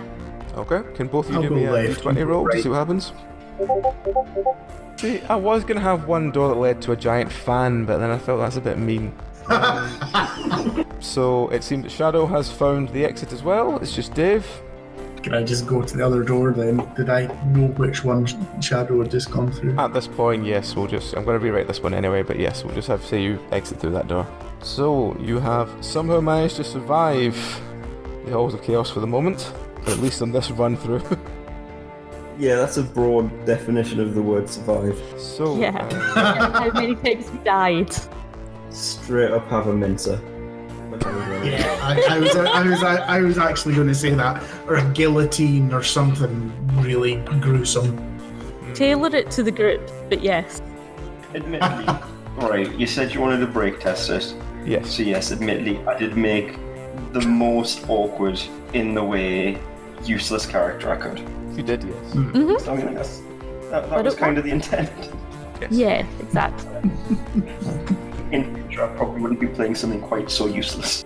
Okay. Can both of you I'll do go me a left, d20 you go roll to right. see what happens? See, I was going to have one door that led to a giant fan, but then I felt that's a bit mean. So it seems that Shadow has found the exit as well. It's just Dave. Can I just go to the other door then? Did I know which one Shadow had just gone through? At this point, yes, I'm going to rewrite this one anyway, but yes, we'll just have to say you exit through that door. So, you have somehow managed to survive the Halls of Chaos for the moment, at least on this run through. Yeah, that's a broad definition of the word survive. So, Yeah. How many times we died? Straight up have a mincer. Yeah, I was actually going to say that, or a guillotine or something really gruesome. Tailor it to the group, but yes. Admittedly, right, you said you wanted to break test it. yes. So yes, admittedly, I did make the most awkward, in the way, useless character I could. You did, yes. Mm-hmm. So I mean, that But was it kind of the intent. Yes. Yeah, exactly. In future, I probably wouldn't be playing something quite so useless.